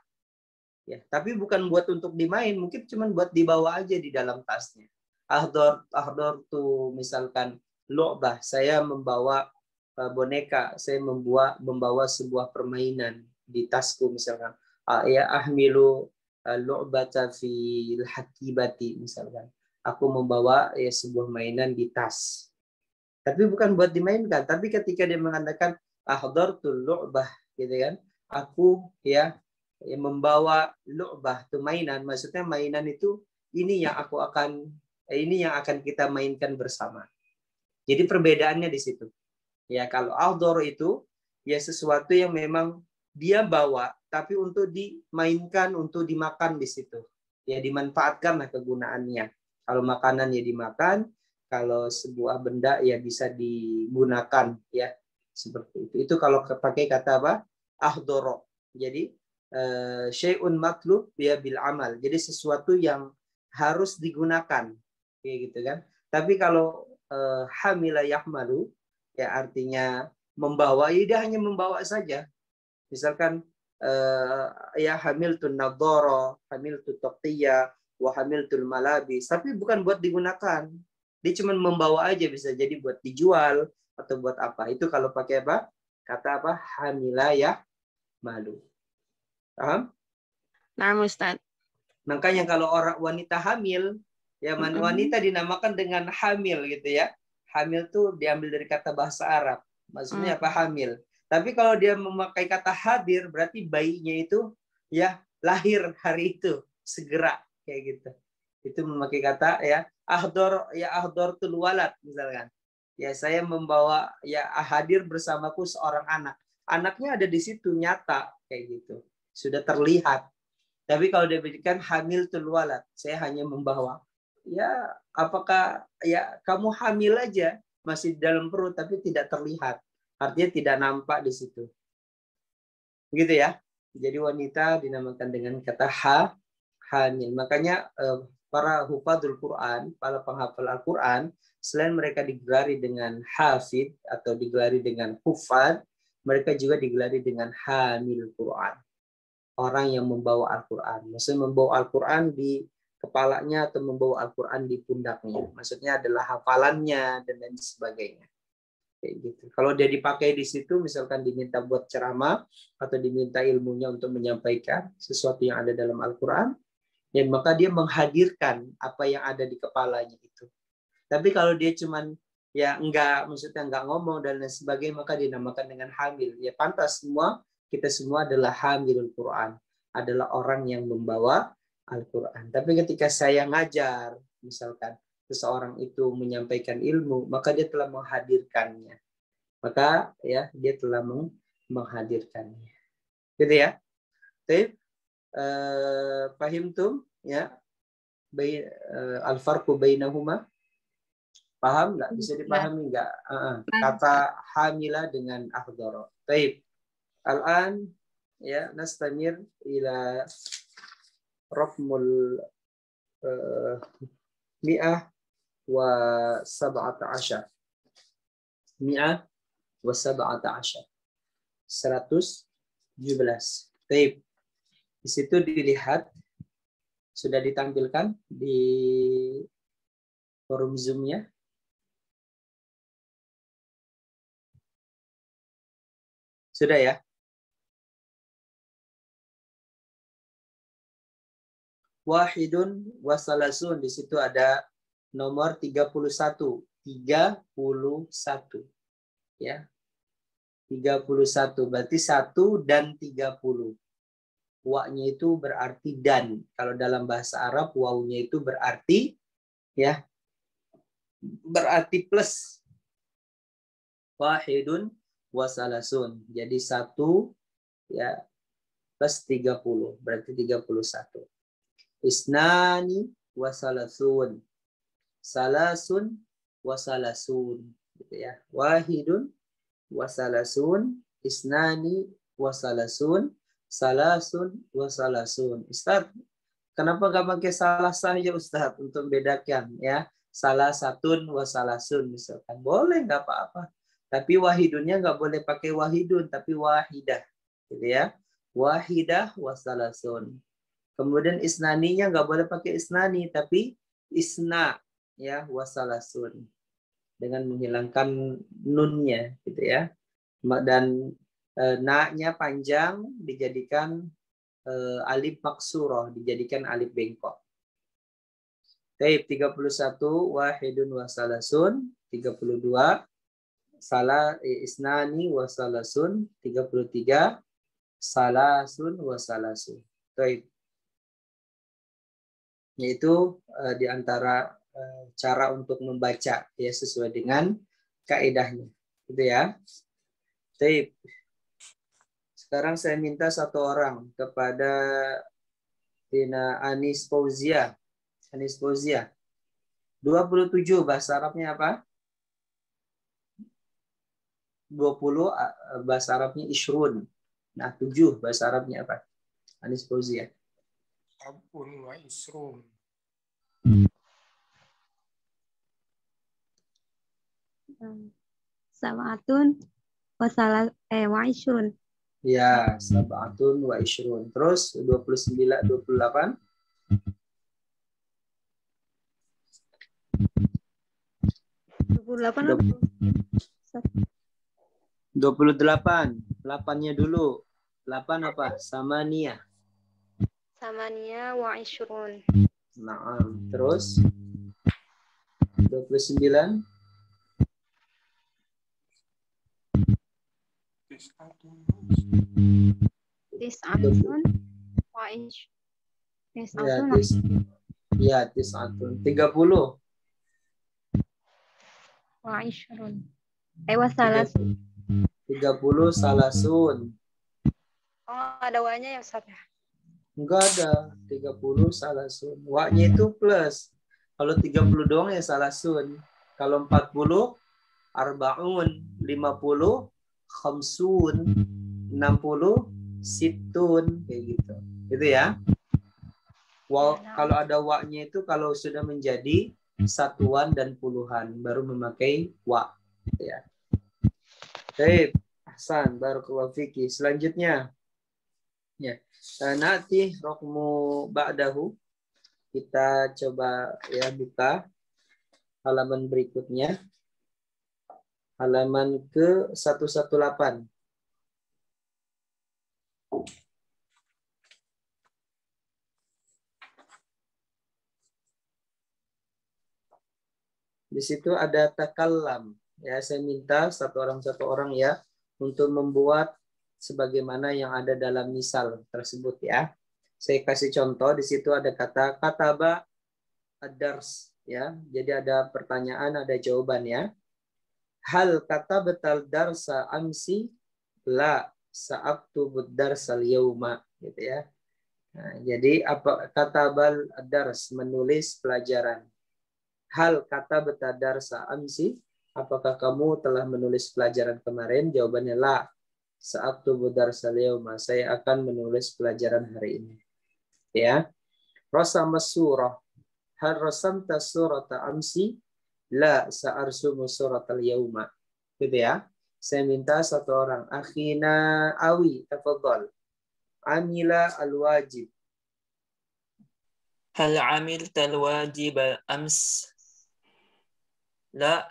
ya, tapi bukan buat untuk dimain, mungkin cuma buat dibawa aja di dalam tasnya. Ahdor tuh misalkan lu'bah, saya membawa boneka, saya membawa sebuah permainan di tasku misalkan. Ya ahmilu lu'bata fil hakibati misalkan. Aku membawa ya sebuah mainan di tas. Tapi bukan buat dimainkan, tapi ketika dia mengatakan ahdortul lu'bah gitu kan. Aku ya membawa lu'bah tuh mainan, maksudnya mainan itu ini yang kita mainkan bersama. Jadi perbedaannya di situ. Ya, kalau outdoor itu ya sesuatu yang memang dia bawa tapi untuk dimainkan, untuk dimakan di situ. Ya, dimanfaatkanlah kegunaannya. Kalau makanan ya dimakan, kalau sebuah benda ya bisa digunakan, ya. Seperti itu. Itu kalau pakai kata apa? Ahdoro. Jadi syai'un matlub ya bil amal. Jadi sesuatu yang harus digunakan, kayak gitu kan. Tapi kalau hamila yahmalu, ya artinya membawa, ya dia hanya membawa saja. Misalkan ya hamiltun nadhara, hamiltu taqiyya, wa hamiltul malabis, tapi bukan buat digunakan. Dia cuma membawa aja, bisa jadi buat dijual atau buat apa. Itu kalau pakai apa? Kata apa? Hamila yahmalu. Paham? Nah, Ustaz. Makanya kalau orang wanita hamil, ya wanita dinamakan dengan hamil gitu ya. Hamil tuh diambil dari kata bahasa Arab. Maksudnya apa? Hamil. Tapi kalau dia memakai kata hadir, berarti bayinya itu ya lahir hari itu, segera, kayak gitu. Itu memakai kata ya ahdor tul walad misalkan. Ya, saya membawa ya hadir bersamaku seorang anak. Anaknya ada di situ nyata kayak gitu. Sudah terlihat. Tapi kalau dia berikan hamil tul walad, saya hanya membawa. Ya, apakah ya kamu hamil aja, masih di dalam perut tapi tidak terlihat. Artinya tidak nampak di situ. Begitu ya. Jadi wanita dinamakan dengan kata hamil. Makanya para hufadzul Quran, para penghafal Al-Quran, selain mereka digelari dengan hafid atau digelari dengan hufad, mereka juga digelari dengan hamil Quran. Orang yang membawa Al-Quran. Maksudnya membawa Al-Quran di kepalanya atau membawa Al-Quran di pundaknya. Maksudnya adalah hafalannya dan lain sebagainya. Kayak gitu. Kalau dia dipakai di situ, misalkan diminta buat ceramah atau diminta ilmunya untuk menyampaikan sesuatu yang ada dalam Al-Quran, ya maka dia menghadirkan apa yang ada di kepalanya itu. Tapi kalau dia cuman ya maksudnya enggak ngomong dan lain sebagainya, maka dinamakan dengan hamil. Ya pantas kita semua adalah hamilul Quran, adalah orang yang membawa Al-Quran. Tapi ketika saya ngajar, misalkan seseorang itu menyampaikan ilmu, maka dia telah menghadirkannya. Maka ya dia telah menghadirkannya. Gitu ya. Baik. Fahimtum ya? Al-farqu bainahuma. Paham nggak? Bisa dipahami nggak? Kata hamila dengan ahdara. Baik. Al-an ya nastamir ila raqmul mi'ah wa sab'ata asyar. Mi'ah wa sab'ata asyar. 117. Baik. Di situ dilihat Sudah ditampilkan di forum Zoom-nya? Sudah ya? Wahidun wasalasun. Di situ ada nomor 31. 31. Ya. 31. Berarti 1 dan 30. Wa-nya itu berarti dan. Kalau dalam bahasa Arab, wawunya itu berarti ya, berarti plus. Wahidun wasalasun. Jadi 1 ya plus 30. Berarti 31. Isnani wasalasun. Salasun wasalasun. Gitu ya. Wahidun wasalasun. Isnani wasalasun. Salasun wasalasun. Ustaz, kenapa nggak pakai salah saja Ustaz untuk membedakan ya? Salah satun wasalasun misalkan. Boleh, nggak apa-apa. Tapi wahidunnya nggak boleh pakai wahidun, tapi wahidah. Gitu ya. Wahidah wasalasun. Kemudian isnaninya nggak boleh pakai isnani, tapi isna ya wasalasun. Dengan menghilangkan nunnya gitu ya. Dan na-nya panjang dijadikan alif maksurah, dijadikan alif bengkok. Baik, 31 wahidun wasalasun, 32 isnani wasalasun, 33 salasun wasalasun. Baik. Yaitu di antara cara untuk membaca ya sesuai dengan kaidahnya. Gitu ya. Baik. Sekarang saya minta satu orang kepada Tina Anis Fauzia. Anis Fauzia. 27 bahasa Arabnya apa? 20 bahasa Arabnya ishrun. Nah, 7 bahasa Arabnya apa? Anis Fauzia. Sabun wa isrun. Sabatun wa ishrun. Ya, sab'atun wa ishrun. Terus 29, 28. 28. 8-nya dulu. 8 apa? Samania. Samania wa ishrun. Nah, terus 29. Tis'atun wa ishrun. Ya, tis'atun. 30. Wa ishrun. Wasalasun. 30 salasun. Oh, ada wa-nya ya Ustaz ya? Enggak ada. 30 salasun. Wa-nya itu plus. Kalau 30 doang ya salasun. Kalau 40 arba'un, 50 khamsun, 60 situn, kayak gitu. Gitu ya. Kalau ada wa-nya itu kalau sudah menjadi satuan dan puluhan baru memakai wa. Ya. Baik, Hasan, barakallahu fiki. Selanjutnya, ya, nanti rokmu ba'dahu. Kita coba ya buka halaman berikutnya. Halaman ke 118. Di situ ada takallam. Ya, saya minta satu orang ya untuk membuat sebagaimana yang ada dalam misal tersebut ya. Saya kasih contoh, di situ ada kata kataba ad-dars ya. Jadi ada pertanyaan, ada jawaban ya. Hal kata betal darsa amsi la sa'aktubud darsal yauma gitu ya. Nah, jadi apa kata bal dars menulis pelajaran. Hal kata betal darsa amsi, apakah kamu telah menulis pelajaran kemarin? Jawabannya la sa'aktubud darsal yauma, saya akan menulis pelajaran hari ini. Ya. Rasama surah. Hal rasamta surata amsi? La sa'arsumu suratal yauma. Gitu ya. Saya minta satu orang. Akhina Awi, tafadhal. Amila al-wajib. Hal amilta al-wajiba ams? La.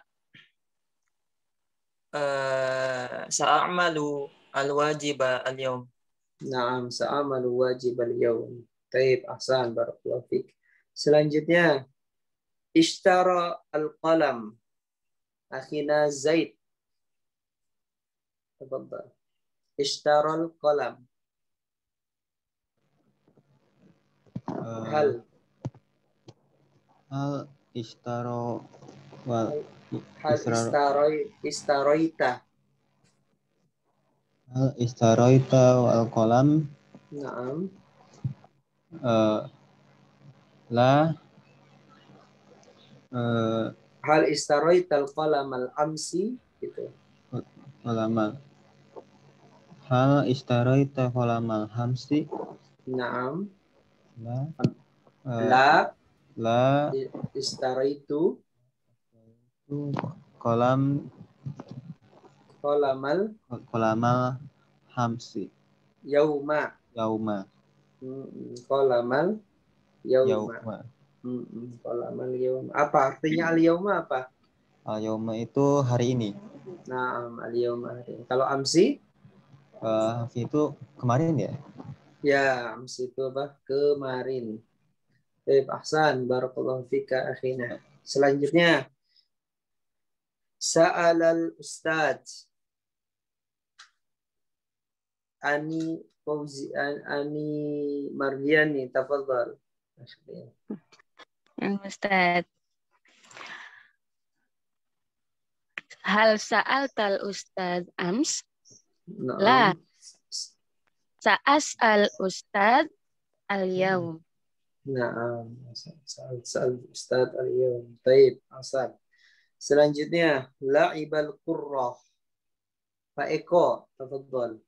Sa'amalu al-wajiba al-yawm. Naam, sa'amalu wajib al-yawm. Taib, ahsan, barakallahu fiik. Selanjutnya, ishtara al-qalam. Akhina Zaid. Tafadhal. Ishtara al-qalam. Hal ishtaro wal hal istaraita. hal istaroita wal qalam Naam. la Hal istaraita al-qalam al-amsi gitu. qalamal hal istaroita qalamal hamsi Naam. la La istaraitu qalamal hamsi yauma. Qalamal yauma. Qalamal yauma. Apa artinya al-yauma apa? Al-yauma itu hari ini. Naam, al-yauma hari ini. Kalau amsi? Hamsi itu kemarin ya? Ya, amsi itu apa? Kemarin. Baik, ahsan, barakallahu fika akhina. Selanjutnya, sa'alal ustadz Ani Mardiani, tafadhal. Ustaz. Hal sa'altal ustaz ams? La. Sa'as'al ustaz al-yawm. Naam, sa'al ustaz al-yawm. Baik, ahsan. Selanjutnya, la'ibal qurrah. Pak Eko, tafadhal.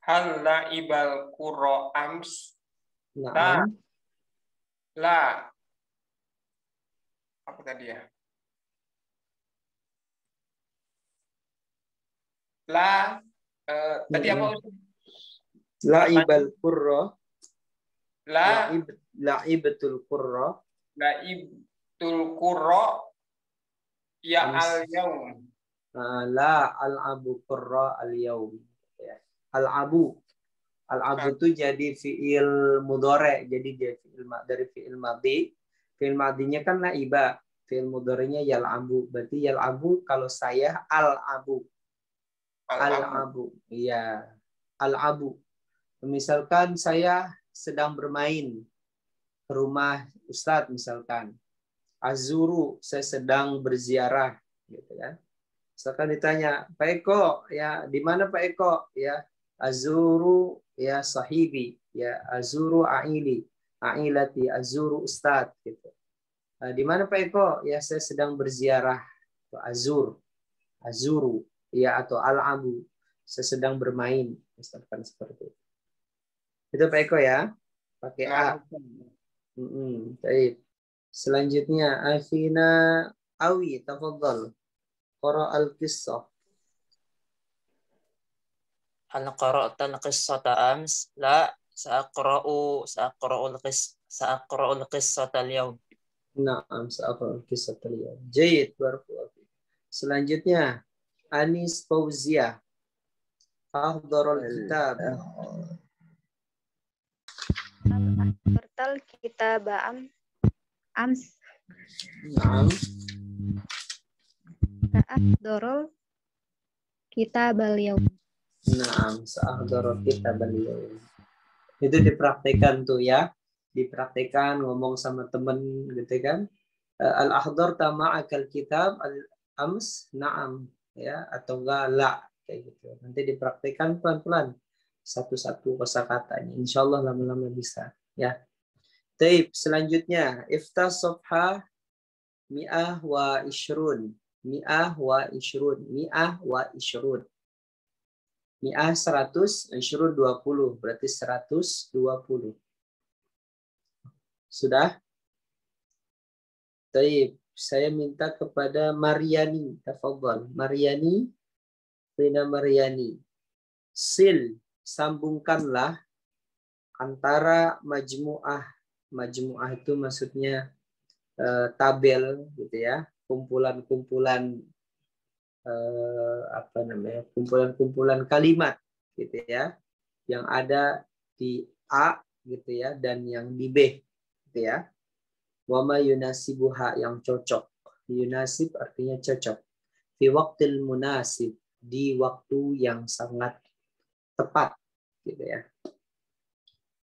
Hal la'ibal qurra ams? Naam. La. Apa tadi ya? La. Tadi apa? La'ibal qurra. La. La'ibatul qurra. La'ibtul qurra ya al-yawm. La al-abu qurra al-yawm. Al-abu. Al-abu itu jadi fi'il mudhari, jadi dia dari fi'il madhi. Fi'il madhinya kan la'iba, fi'il mudharinya yal'abu. Berarti yal'abu kalau saya al-abu. Al-abu. Iya. Al-abu. Misalkan saya sedang bermain ke rumah Ustadz misalkan. Azuru, saya sedang berziarah gitu kan. Misalkan ditanya, Pak Eko, ya di mana Pak Eko? Ya, azuru ya sahibi, ya azuru aili, ailati azuru ustad gitu. Di mana Pak Eko? Ya saya sedang berziarah. Azuru, ya atau al-abu, saya sedang bermain, misalkan seperti itu. Itu Pak Eko ya, pakai A. Baik. Selanjutnya Afina Awi, tafadhal. Qara al-qissah. Hal qara'ta al-qissata ams? La, sa'aqra'u al-qissata al-yawm. Naam, sa'aqra'u al-qissata al-yawm. Jayyid, barakallahu fiik. Selanjutnya Anis Fauzia. Ahdharul kitab. Portal kitab ams. Naam. Sa'ahdharul kitab al-yawm. Naam, sa'ahdharul kitab al-yawm. Itu dipraktekan tuh ya. Dipraktekan ngomong sama temen gitu kan. Al-ahdhar tama'akal kitab al-ams. Naam, ya atau enggak la kayak gitu. Nanti dipraktekan pelan-pelan satu-satu kosakatanya. Insyaallah lama-lama bisa ya. Taib, selanjutnya iftah safha mi'ah wa ishrun. Mi'ah wa ishrun. Mi'ah wa ishrun. Mi'ah 100, ishrun 20. Berarti 120. Sudah? Taib, saya minta kepada Maryani. Tafadhal. Maryani. Rina Maryani. Sil, sambungkanlah antara majmu'ah. Majmu'ah itu maksudnya tabel gitu ya, kumpulan-kumpulan kumpulan-kumpulan kalimat gitu ya, yang ada di A gitu ya dan yang di B gitu ya. Wa ma yunasibuha, yang cocok. Yunasib artinya cocok. Fi waqtil munasib, di waktu yang sangat tepat gitu ya.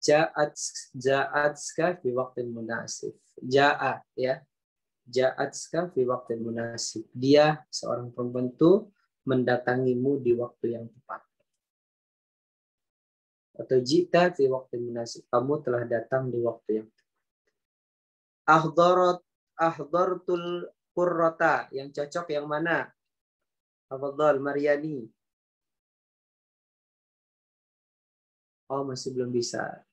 Ja'atska fi waqtil munasib. Ja'a ya. Ja'atska fi waqtil munasib. Dia seorang perempuan itu mendatangimu di waktu yang tepat. Atau jita fi waqtil munasib. Kamu telah datang di waktu yang tepat. Ahdartul qurrata. Yang cocok yang mana? Afdal Maryani. Oh, masih belum bisa.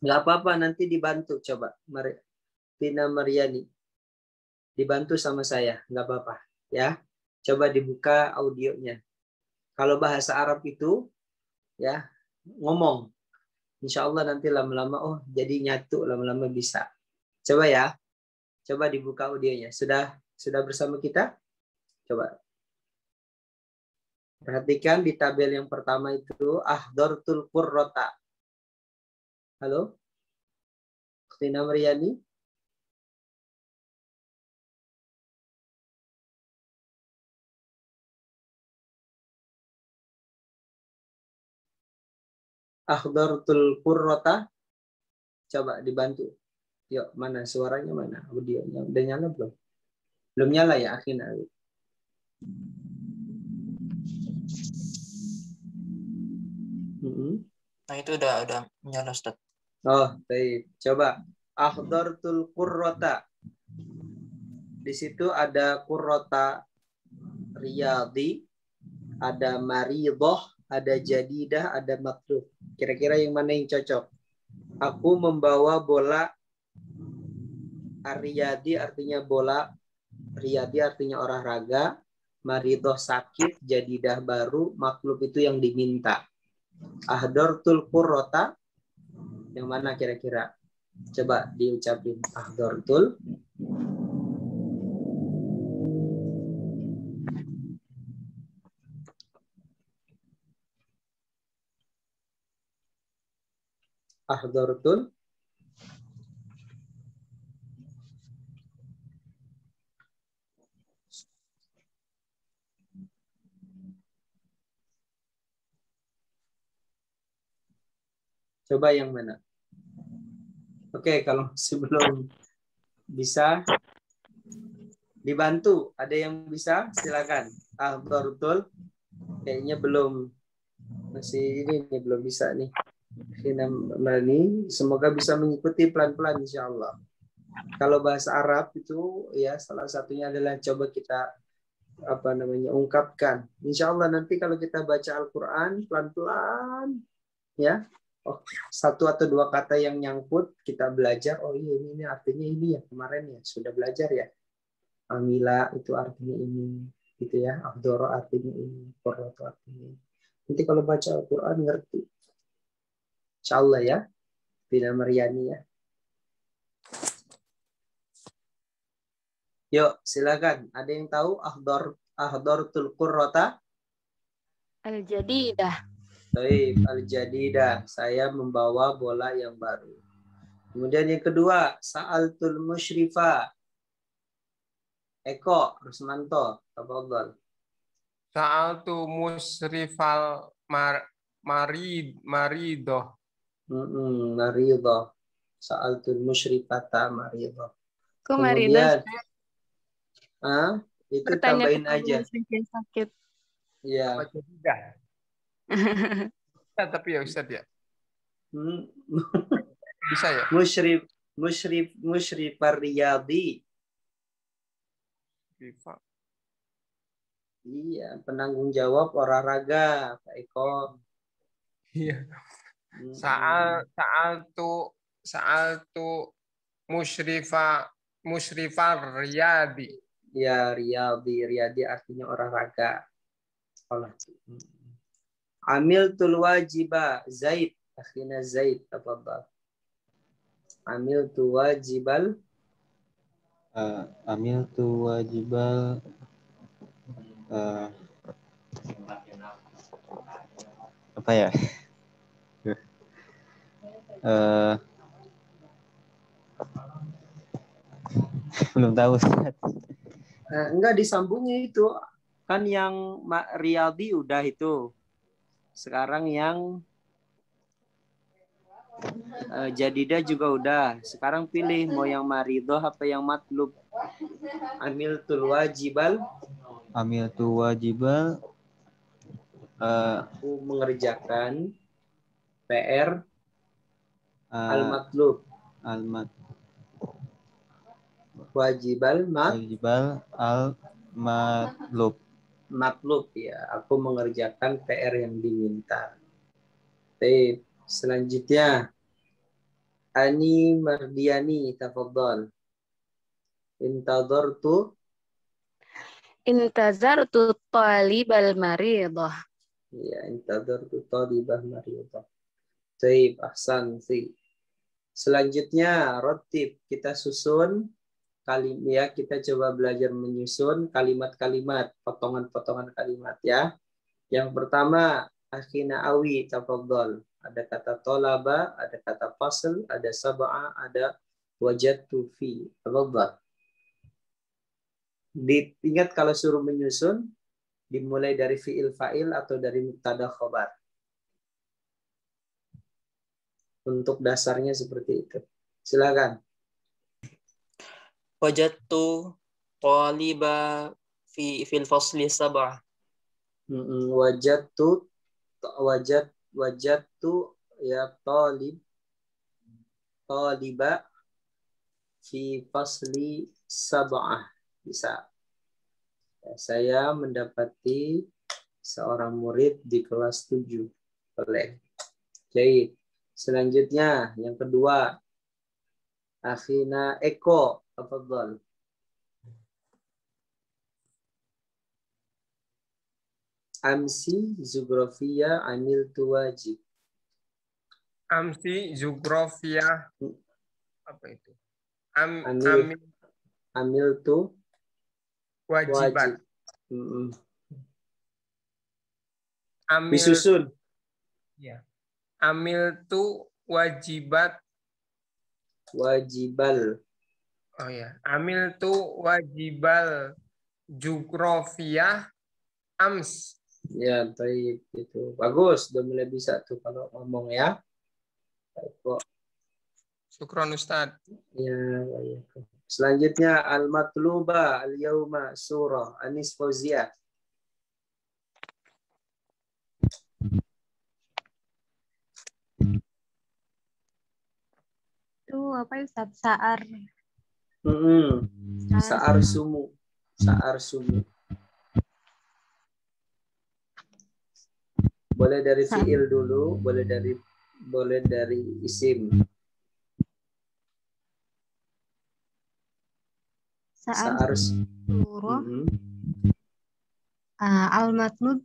Nggak apa-apa, nanti dibantu coba. Tina Maryani. Dibantu sama saya, nggak apa-apa. Ya, coba dibuka audionya. Kalau bahasa Arab itu, ya ngomong. Insya Allah nanti lama-lama, oh jadi nyatu, lama-lama bisa. Coba ya, coba dibuka audionya. Sudah bersama kita? Coba. Perhatikan di tabel yang pertama itu, ahdartul qurrata. Halo? Tina Maryani? Ahdartul qurrata. Coba dibantu. Yuk, mana suaranya mana? Audionya udah nyala belum? Belum nyala ya, akhirnya. Nah, itu udah nyala, Ustaz. Oh, baik. Coba ahdartul qurrata. Di situ ada qurrata riyadi, ada maridah, ada jadidah, ada maktub. Kira-kira yang mana yang cocok? Aku membawa bola. Riyadi artinya bola. Riyadi artinya olahraga. Maridah sakit, jadidah baru, maklub itu yang diminta. Ahdartul qurrata. Yang mana kira-kira? Coba diucapin. Ahdartul. Ahdartul. Coba yang mana? Oke, kalau masih belum bisa dibantu. Ada yang bisa? Silakan. Ahdartul. Kayaknya belum. Masih ini belum bisa nih. Semoga bisa mengikuti pelan-pelan insya Allah. Kalau bahasa Arab itu ya salah satunya adalah coba kita ungkapkan. Insya Allah nanti kalau kita baca Al-Quran pelan-pelan ya, satu atau dua kata yang nyangkut kita belajar. Oh iya ini artinya ini ya, kemarin ya sudah belajar ya. Amila itu artinya ini gitu ya. Abdoro artinya ini, Qurratu artinya ini. Nanti kalau baca Al-Quran ngerti. Insya Allah ya. Tina Maryani ya. Yuk, silakan. Ada yang tahu ahdartul qurrata? Al-jadidah. Baik, al-jadidah. Saya membawa bola yang baru. Kemudian yang kedua, sa'altul musyrifa. Eko Rusmanto, tafadhol. Sa'altu musrifal maridoh. Maridoh. Sa'altul musyrifata maridoh. Kok Kemudian, maridoh? itu Bertanya tambahin kepada aja. yang sakit. Ya. Tapi ya Ustaz ya. Bisa ya? Musyrifar riyadi. Iya, penanggung jawab olahraga, Pak Eko. Iya. Sa'altu musyrifar riyadi. Ya, riyadi artinya olahraga. Amiltul wajiba Zaid. Akhina Zaid. Tafadhal. Amiltu wajibal. Amiltu wajibal. Apa ya? Belum tahu, Ustaz. Enggak disambungnya itu. Kan yang Riyadi udah itu. Sekarang yang Jadidah juga udah. Sekarang pilih mau yang maridoh apa yang matlub. Amiltul wajibal. Amiltu wajibal. Aku mengerjakan PR al-matlub. Wajibal al-matlub. Matlub ya, aku mengerjakan PR yang diminta. Baik, selanjutnya Ani Mardiani, tafadhal. Intazartu talibal maridah. Ya, intazartu talibal maridah. Baik, ahsan. Selanjutnya rotib, kita susun ya, kita coba belajar menyusun kalimat-kalimat, potongan-potongan kalimat ya. Yang pertama, akhina awi, tafadhal. Ada kata tolaba, ada kata fasl, ada sab'a, ada wajadtu fi. Tafadhal. Diingat kalau suruh menyusun, dimulai dari fi'il fa'il atau dari mubtada khobar. Untuk dasarnya seperti itu. Silakan. Wajadtu taliba fil fasli sab'ah. Wajadtu ya taliba fi fasli sab'ah. Bisa. Ya, saya mendapati seorang murid di kelas 7. Boleh. Jadi, selanjutnya yang kedua, akhina Eko, tafadhal. Amsi zugrafia amiltu wajib. Amsi zugrafia apa itu? Amiltu wajibat. Disusun. Ya. Amiltu wajibat. Wajibal. Oh ya. Amiltu wajibal zugrafia ams. Ya, baik itu. Bagus, udah mulai bisa tuh kalau ngomong ya. Baik kok. Syukron Ustaz. Ya, baik. Selanjutnya al-matluba al-yauma surah Anis Fauzia. Itu apa Ustaz? Sa'ar. Sa'ar sumu. Sa'ar sumu. Boleh dari fi'il dulu, boleh dari isim. Sa'ar surah. Al-matlub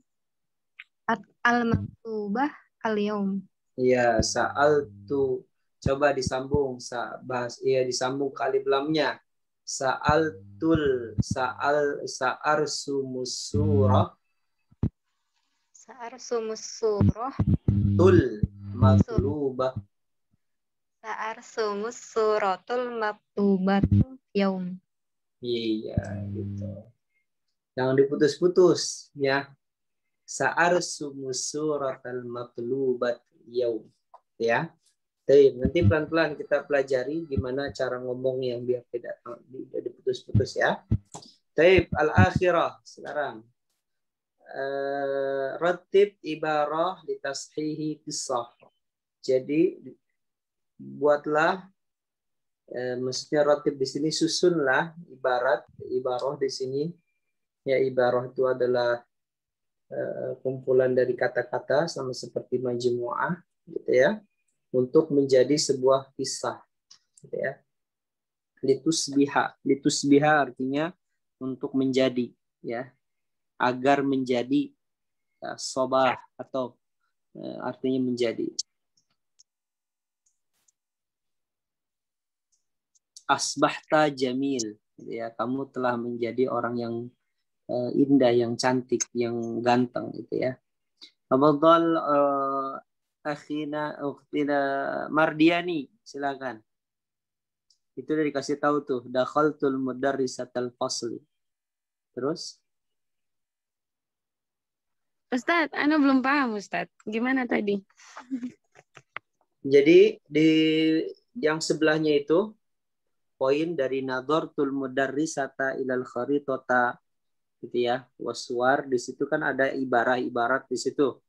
al-matlubah al-yaum. Iya, sa'altu. Coba disambung, disambung alif lamnya. Sa'altul, sa'ar sumus surah. Sa'ar sumus surah. Tul matlubah. Sa'ar sumus suratul maktubatul yaum. Iya, gitu. Jangan diputus-putus ya. Sa'ar sumus suratul maktubat yaum. Ya. Nanti pelan-pelan kita pelajari gimana cara ngomong yang biar tidak diputus-putus ya. Al-akhirah sekarang. Ratib ibarah litashihi qissah. Jadi buatlah maksudnya ratib di sini susunlah ibarah di sini ya. Ibarah itu adalah kumpulan dari kata-kata sama seperti majmu'ah gitu ya, untuk menjadi sebuah kisah gitu ya. Litusbiha artinya untuk menjadi ya, agar menjadi sobah atau artinya menjadi. Asbahta jamil, ya, kamu telah menjadi orang yang indah, yang cantik, yang ganteng, gitu ya. Tafadhal akhina ukhtina Mardiani, silakan. Itu udah dikasih tahu tuh, dakhaltul mudarrisatal fasli. Terus? Ustadz, Ana belum paham Ustadz. Gimana tadi? Jadi di yang sebelahnya itu poin dari nadhartul mudarrisata ilal kharitata, gitu ya, waswar. Di situ kan ada ibarat-ibarat di situ,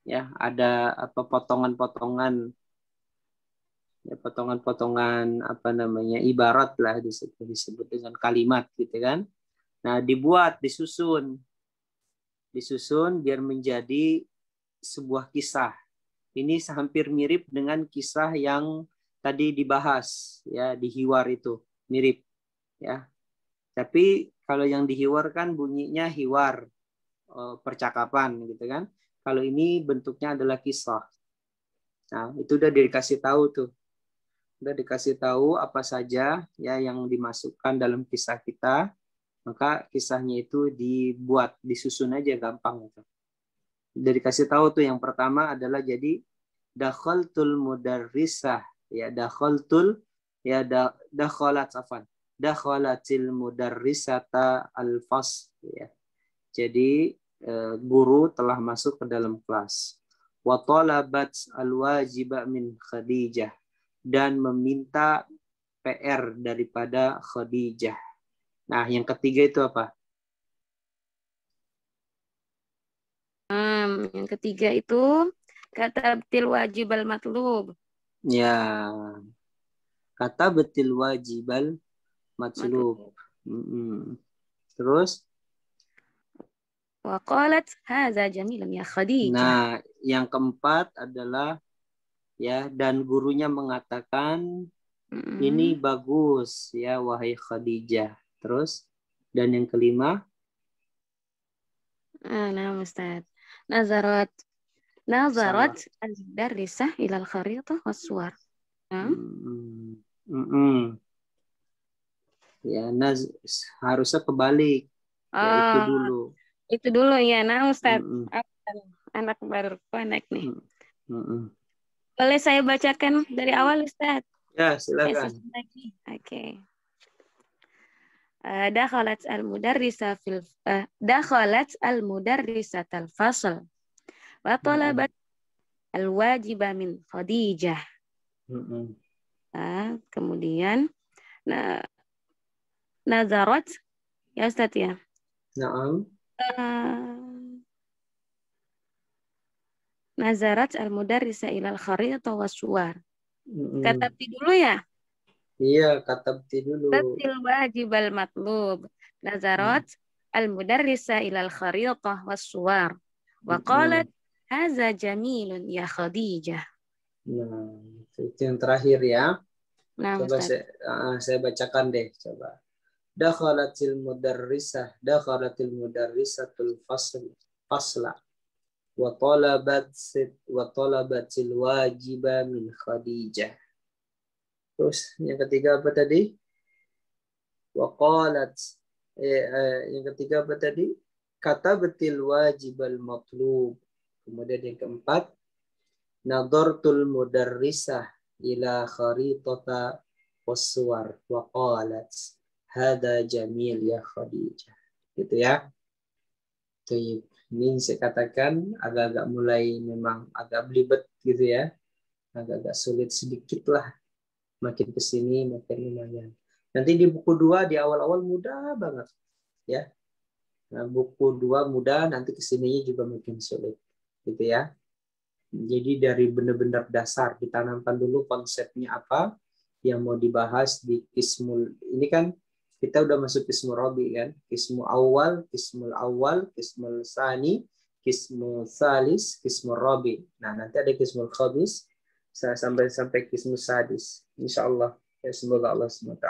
ya, ada apa, potongan-potongan, ya, potongan-potongan apa namanya, ibarat lah disebut dengan kalimat, gitu kan. Nah, disusun biar menjadi sebuah kisah. Ini hampir mirip dengan kisah yang tadi dibahas, ya, di hiwar itu mirip, ya. Tapi kalau yang dihiwar kan bunyinya hiwar, percakapan, gitu kan. Kalau ini bentuknya adalah kisah. Nah, itu udah dikasih tahu tuh. Udah dikasih tahu apa saja, ya, yang dimasukkan dalam kisah kita. Maka kisahnya itu disusun aja, gampang gitu. Udah dikasih tahu tuh, yang pertama adalah jadi dakhaltul mudarrisah, ya, dakhalatil mudarrisata al-fasl, ya. Jadi guru telah masuk ke dalam kelas. Wa talabat al-wajiba min Khadijah, dan meminta PR daripada Khadijah. Nah, yang ketiga itu apa? Yang ketiga itu kata betil wajib al matlub. Ya, kata betil wajibal matslub. Terus? Wa qalat hadza jamilun ya Khadijah. Nah, yang keempat adalah, ya, dan gurunya mengatakan ini bagus, ya, wahai Khadijah. Terus? Dan yang kelima? Nah, Ustaz. Nazarat al-mudarrisah ila al-kharitah was-suwar. Ya, harusnya kebalik. Ya, itu dulu. Itu dulu ya. Nah, Ustaz. Anak baru connect nih. Boleh saya bacakan dari awal, Ustaz? Ya, silakan. Oke. Dakhalat al-mudarrisatal fasl wa talabat al-wajiba min Khadijah. Kemudian nazarat, ya Ustaz ya. Naam. Nazarat al-mudarrisa ilal kharitah was-suwar. Katabti dulu ya? Iya, katabti dulu. Tatil wajib al-matlub. Nazarat al-mudarrisa ilal kharitah was-suwar. Wa qalat haza jamilun ya Khadijah. Nah, itu yang terakhir ya. Nah, coba saya bacakan deh, coba. Dakhalatil mudarrisatul fasla wa talabatil wajiba min Khadijah. Terus yang ketiga apa tadi? Wa qalat, yang ketiga apa tadi? Katabatil wajibal matlub. Kemudian yang keempat, nadartul mudarrisah ila kharitata wassuwar wa qalat hada jamil ya Khadijah. Gitu ya. Ini saya katakan agak-agak mulai memang agak belibet gitu ya. Agak-agak sulit sedikit lah. Makin kesini makin lumayan. Nanti di buku 2 di awal-awal mudah banget. Ya. Nah, buku 2 mudah, nanti kesininya juga makin sulit. Gitu ya. Jadi dari benar-benar dasar ditanamkan dulu konsepnya apa yang mau dibahas di kismul. Ini kan kita udah masuk kismul robi kan, kismul awal, kismul sani, kismul salis, kismul robi. Nah, nanti ada kismul khabis sampai kismul sadis. Insyaallah, ya, semoga Allah SWT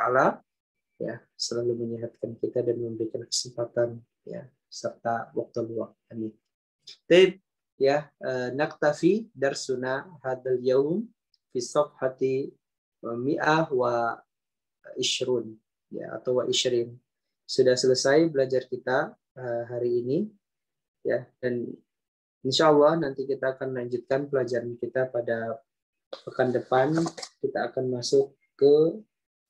ya selalu menyehatkan kita dan memberikan kesempatan, ya, serta waktu luang. Amin. ya, naktafi darsuna hadal yaum fi safhati mi'ah wa ishrun, ya, atau wa ishrin. Sudah selesai belajar kita hari ini, ya, dan insya Allah nanti kita akan lanjutkan pelajaran kita pada pekan depan. Kita akan masuk ke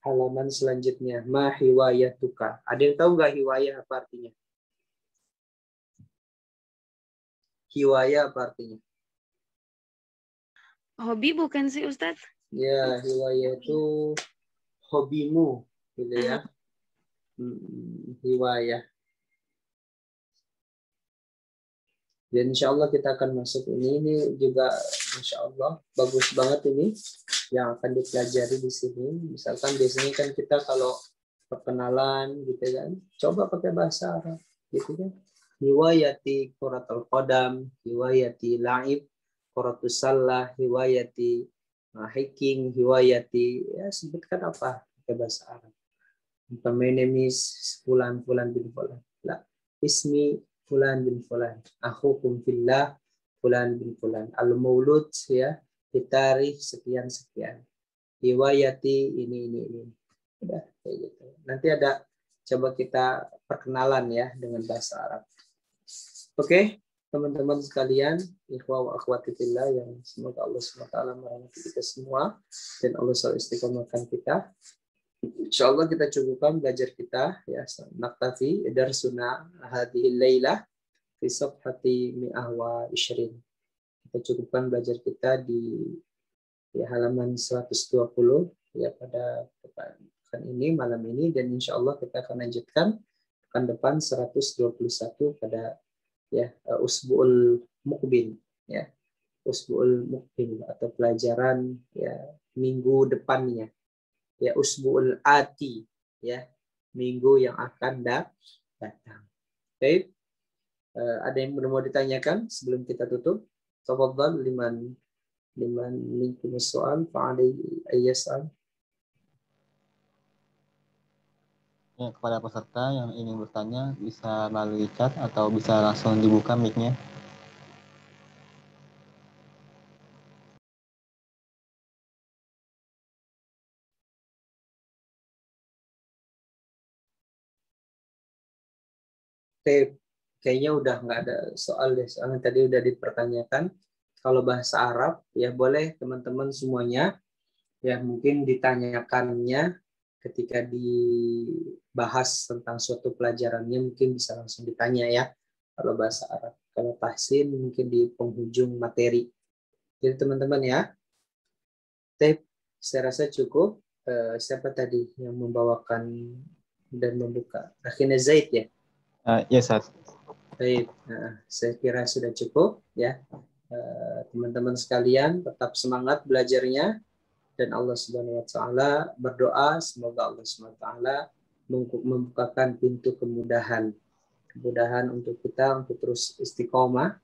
halaman selanjutnya. Ma hiwayatuka. Ada yang tahu nggak hiwayah apa artinya? Hiwayah apa artinya? Hobi bukan sih Ustadz? Ya, hiwayah itu hobimu, gitu ya. Hiwayah. Dan insya Allah kita akan masuk ini juga insya Allah bagus banget ini yang akan dipelajari di sini. Misalkan biasanya kan kita kalau perkenalan gitu kan, coba pakai bahasa Arab gitu kan. Hiwayati quratul qadam, hiwayati la'ib, quratus salah, hiwayati hiking, hiwayati, ya sebutkan apa pakai bahasa Arab. My name is fulan bin fulan. La, ismi fulan bin fulan. Akhukum fillah fulan bin fulan. Al-maulud, ya, di tarikh sekian. Hiwayati ini. Udah kayak gitu. Nanti ada coba kita perkenalan ya dengan bahasa Arab. Oke, teman-teman sekalian, ikhwah wa akhwati fillah yang semoga Allah SWT merahmati kita semua dan Allah selalu istiqomahkan kita. Insyaallah kita cukupkan belajar kita ya, naktafi darsuna hadhil lailah fi safhati mi'ah wa ishrin. Kita cukupkan belajar kita di halaman 120 ya pada pekan ini, malam ini, dan insyaallah kita akan lanjutkan pekan depan 121 pada ya usbu'ul muqbil ya. Usbu'ul muqbil atau pelajaran ya minggu depannya. Ya, usbu'ul ati, ya, minggu yang akan datang. Baik, ada yang mau ditanyakan sebelum kita tutup? Tafadhal liman minkum soal fa'alai ayyasal. Ya, kepada peserta yang ingin bertanya bisa melalui chat atau bisa langsung dibuka mic-nya. Kayaknya udah nggak ada soal deh, soalnya tadi udah dipertanyakan. Kalau bahasa Arab ya boleh teman-teman semuanya ya mungkin ditanyakannya ketika dibahas tentang suatu pelajarannya, mungkin bisa langsung ditanya ya kalau bahasa Arab. Kalau tahsin mungkin di penghujung materi. Jadi teman-teman ya, saya rasa cukup. Siapa tadi yang membawakan dan membuka? Akhirnya Zaid ya? Ya, Ustaz. Baik, saya kira sudah cukup ya. Teman-teman sekalian tetap semangat belajarnya dan Allah Subhanahu wa taala berdoa semoga Allah Subhanahu wa taala membukakan pintu kemudahan untuk kita untuk terus istiqomah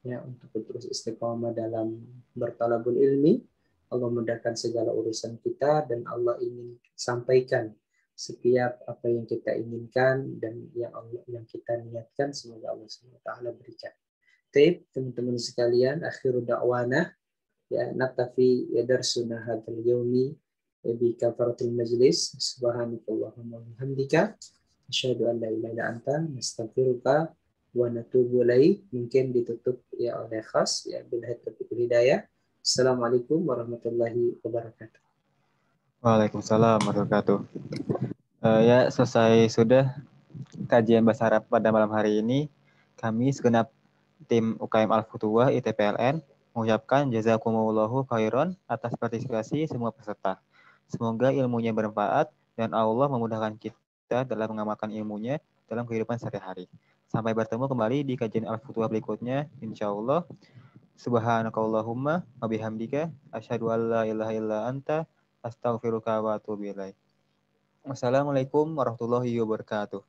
ya, untuk terus istiqomah dalam bertalabul ilmi. Allah mudahkan segala urusan kita dan Allah ingin sampaikan setiap apa yang kita inginkan dan yang kita niatkan, semoga Allah SWT berikan. Baik, teman-teman sekalian, akhiru da'wana ya naktafi darsuna hadzal yaumi bi kafaratul majlis. Subhanakallahumma wa bihamdika asyhadu an la ilaha illa anta nastaghfiruka wa natubu ilaik. Mungkin ditutup ya oleh khas ya billahi taufiq wal hidayah. Assalamualaikum warahmatullahi wabarakatuh. Waalaikumsalam warahmatullahi wabarakatuh. Ya, selesai sudah kajian bahasa Arab pada malam hari ini. Kami segenap tim UKM Al-Futuwah ITPLN mengucapkan jazakumullahu khairan atas partisipasi semua peserta. Semoga ilmunya bermanfaat dan Allah memudahkan kita dalam mengamalkan ilmunya dalam kehidupan sehari-hari. Sampai bertemu kembali di kajian Al-Futuwah berikutnya, insyaallah. Subhanakallahumma wa bihamdika asyhadu an la ilaha illa anta astaghfiruka wa atubu ilaik. Wassalamualaikum warahmatullahi wabarakatuh.